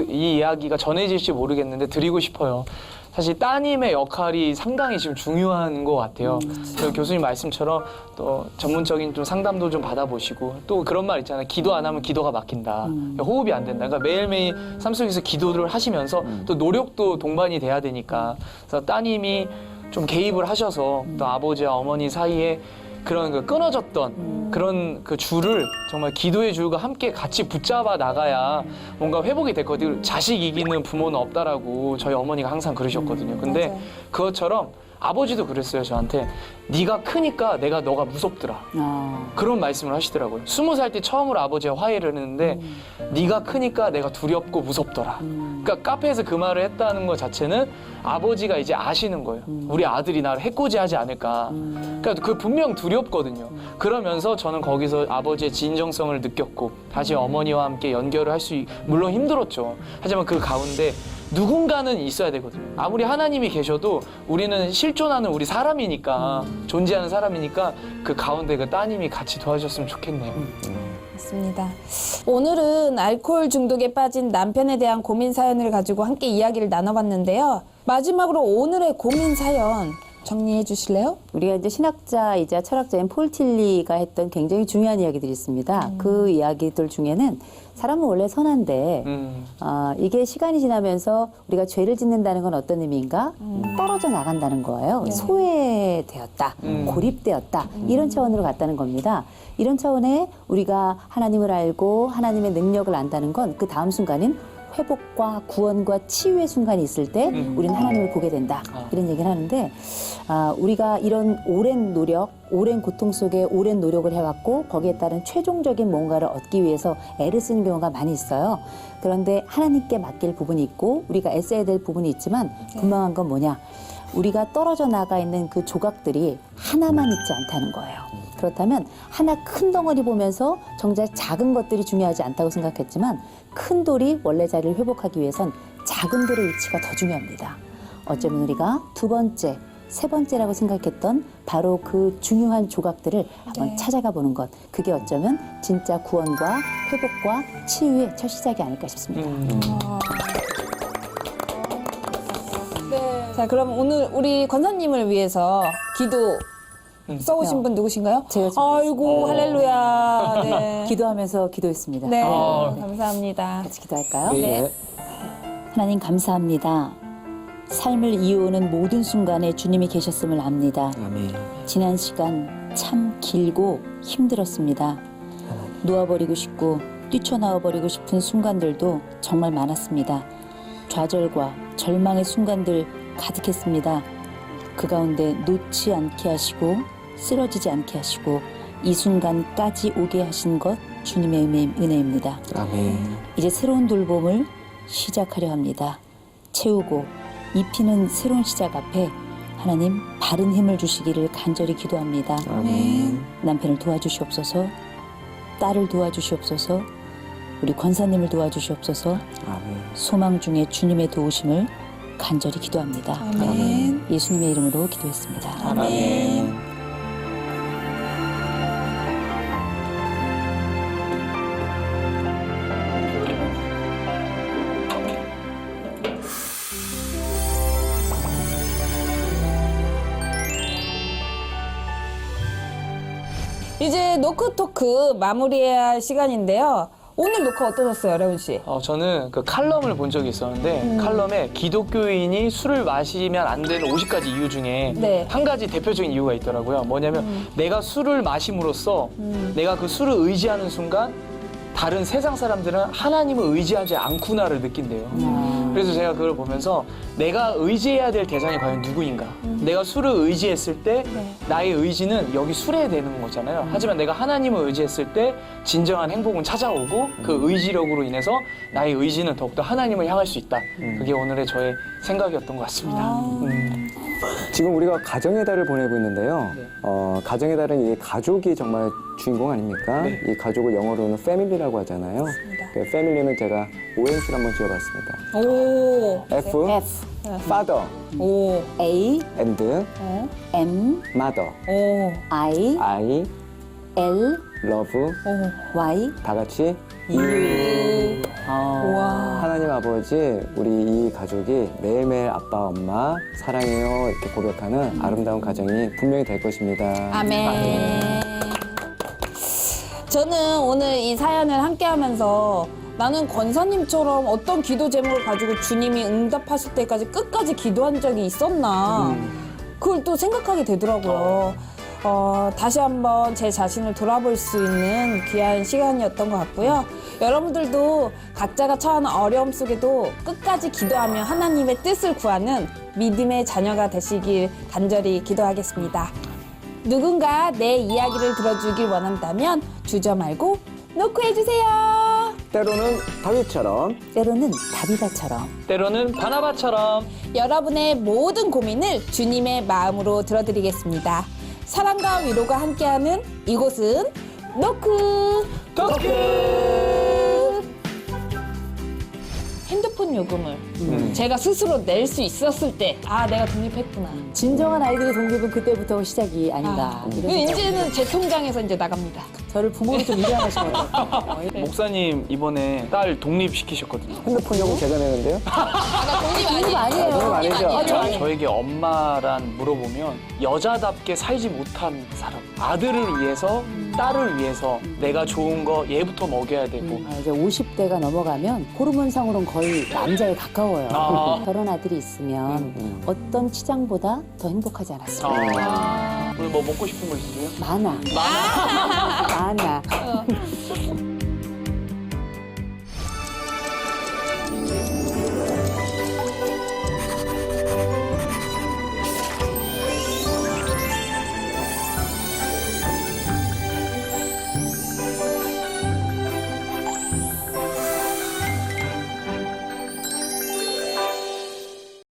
이 이야기가 전해질지 모르겠는데 드리고 싶어요. 사실 따님의 역할이 상당히 지금 중요한 것 같아요. 그 교수님 말씀처럼 또 전문적인 좀 상담도 좀 받아보시고 또 그런 말 있잖아요. 기도 안 하면 기도가 막힌다. 호흡이 안 된다. 그러니까 매일매일 삶 속에서 기도를 하시면서 또 노력도 동반이 돼야 되니까. 그래서 따님이 좀 개입을 하셔서 또 아버지와 어머니 사이에 그런 그 끊어졌던 그런 그 줄을 정말 기도의 줄과 함께 같이 붙잡아 나가야 뭔가 회복이 됐거든요. 자식 이기는 부모는 없다라고 저희 어머니가 항상 그러셨거든요. 근데 맞아요. 그것처럼 아버지도 그랬어요, 저한테. 네가 크니까 너가 무섭더라. 그런 말씀을 하시더라고요. 20살 때 처음으로 아버지와 화해를 했는데 네가 크니까 내가 두렵고 무섭더라. 그러니까 카페에서 그 말을 했다는 것 자체는 아버지가 이제 아시는 거예요. 우리 아들이 나를 해코지하지 않을까. 그러니까 그 분명 두렵거든요. 그러면서 저는 거기서 아버지의 진정성을 느꼈고 다시 어머니와 함께 연결을 할 수 물론 힘들었죠. 하지만 그 가운데 누군가는 있어야 되거든요. 아무리 하나님이 계셔도 우리는 실존하는 우리 사람이니까 존재하는 사람이니까 그 가운데 그 따님이 같이 도와주셨으면 좋겠네요. 맞습니다. 오늘은 알코올 중독에 빠진 남편에 대한 고민 사연을 가지고 함께 이야기를 나눠봤는데요. 마지막으로 오늘의 고민 사연 정리해 주실래요? 우리가 이제 신학자이자 철학자인 폴 틸리가 했던 굉장히 중요한 이야기들이 있습니다. 그 이야기들 중에는 사람은 원래 선한데 이게 시간이 지나면서 우리가 죄를 짓는다는 건 어떤 의미인가? 떨어져 나간다는 거예요. 소외되었다, 고립되었다 이런 차원으로 갔다는 겁니다. 이런 차원에 우리가 하나님을 알고 하나님의 능력을 안다는 건 그 다음 순간인 회복과 구원과 치유의 순간이 있을 때 우리는 하나님을 보게 된다. 이런 얘기를 하는데 우리가 이런 오랜 노력, 오랜 고통 속에 오랜 노력을 해왔고 거기에 따른 최종적인 뭔가를 얻기 위해서 애를 쓰는 경우가 많이 있어요. 그런데 하나님께 맡길 부분이 있고 우리가 애써야 될 부분이 있지만 분명한 건 뭐냐. 우리가 떨어져 나가 있는 그 조각들이 하나만 있지 않다는 거예요. 그렇다면 하나 큰 덩어리 보면서 정작 작은 것들이 중요하지 않다고 생각했지만 큰 돌이 원래 자리를 회복하기 위해선 작은 돌의 위치가 더 중요합니다. 어쩌면 우리가 두 번째, 세 번째라고 생각했던 바로 그 중요한 조각들을 한번 찾아가 보는 것. 그게 어쩌면 진짜 구원과 회복과 치유의 첫 시작이 아닐까 싶습니다. 자, 그럼 오늘 우리 권사님을 위해서 기도 써오신 분 누구신가요? 제가 아이고, 할렐루야. 네. 기도하면서 기도했습니다. 네, 감사합니다. 같이 기도할까요? 네. 하나님 감사합니다. 삶을 이어오는 모든 순간에 주님이 계셨음을 압니다. 아멘. 지난 시간 참 길고 힘들었습니다. 놓아버리고 싶고 뛰쳐나와버리고 싶은 순간들도 정말 많았습니다. 좌절과 절망의 순간들 가득했습니다. 그 가운데 놓지 않게 하시고 쓰러지지 않게 하시고 이 순간까지 오게 하신 것 주님의 은혜입니다. 아멘. 이제 새로운 돌봄을 시작하려 합니다. 채우고 입히는 새로운 시작 앞에 하나님 바른 힘을 주시기를 간절히 기도합니다. 아멘. 남편을 도와주시옵소서, 딸을 도와주시옵소서, 우리 권사님을 도와주시옵소서. 아멘. 소망 중에 주님의 도우심을 간절히 기도합니다. 아멘. 예수님의 이름으로 기도했습니다. 아멘. 이제 노크 토크 마무리해야 할 시간인데요. 오늘 녹화 어떠셨어요, 레온 씨? 저는 그 칼럼을 본 적이 있었는데 칼럼에 기독교인이 술을 마시면 안 되는 50가지 이유 중에 네. 한 가지 대표적인 이유가 있더라고요. 뭐냐면 내가 술을 마심으로써 내가 그 술을 의지하는 순간 다른 세상 사람들은 하나님을 의지하지 않구나를 느낀대요. 그래서 제가 그걸 보면서 내가 의지해야 될 대상이 과연 누구인가? 내가 술을 의지했을 때 나의 의지는 여기 술에 되는 거잖아요. 하지만 내가 하나님을 의지했을 때 진정한 행복은 찾아오고 그 의지력으로 인해서 나의 의지는 더욱더 하나님을 향할 수 있다. 그게 오늘의 저의 생각이었던 것 같습니다. 지금 우리가 가정의 달을 보내고 있는데요. 네. 가정의 달은 이 가족이 정말 주인공 아닙니까? 네. 이 가족을 영어로는 패밀리라고 하잖아요. 그 패밀리는 제가 오행시를 한번 지어봤습니다. 오. F, father 오. A, and M, mother. 오. I, I, L, 러브, Y 다 같이 U. 와. 하나님 아버지, 우리 이 가족이 매일매일 아빠, 엄마 사랑해요 이렇게 고백하는 아름다운 가정이 분명히 될 것입니다. 아멘. 저는 오늘 이 사연을 함께하면서 나는 권사님처럼 어떤 기도 제목을 가지고 주님이 응답하실 때까지 끝까지 기도한 적이 있었나 그걸 또 생각하게 되더라고요. 다시 한번 제 자신을 돌아볼 수 있는 귀한 시간이었던 것 같고요. 여러분들도 각자가 처하는 어려움 속에도 끝까지 기도하며 하나님의 뜻을 구하는 믿음의 자녀가 되시길 간절히 기도하겠습니다. 누군가 내 이야기를 들어주길 원한다면 주저 말고 노크 해주세요. 때로는 다윗처럼 때로는 다비다처럼 때로는 바나바처럼 여러분의 모든 고민을 주님의 마음으로 들어드리겠습니다. 사랑과 위로가 함께하는 이곳은 노크. 핸드폰 요금을 제가 스스로 낼 수 있었을 때, 내가 독립했구나. 진정한 아이들의 독립은 그때부터 시작이 아닌가. 이런 생각이 이제는 제 통장에서 이제 나갑니다. 저를 부모로 좀 미워하시는 것 같아요. 목사님 이번에 딸 독립시키셨거든요. 핸드폰 요금 제가 내는데요. 나 독립 독립 아니에요. 독립 아니죠? 저에게 엄마란 물어보면 여자답게 살지 못한 사람. 아들을 위해서, 딸을 위해서 내가 좋은 거 얘부터 먹여야 되고. 이제 50대가 넘어가면 호르몬상으로는 거의 남자에 가까워요. 아. 결혼 아들이 있으면 어떤 치장보다 더 행복하지 않았을까. 오늘 뭐 먹고 싶은 거 있으세요? 많아. 많아.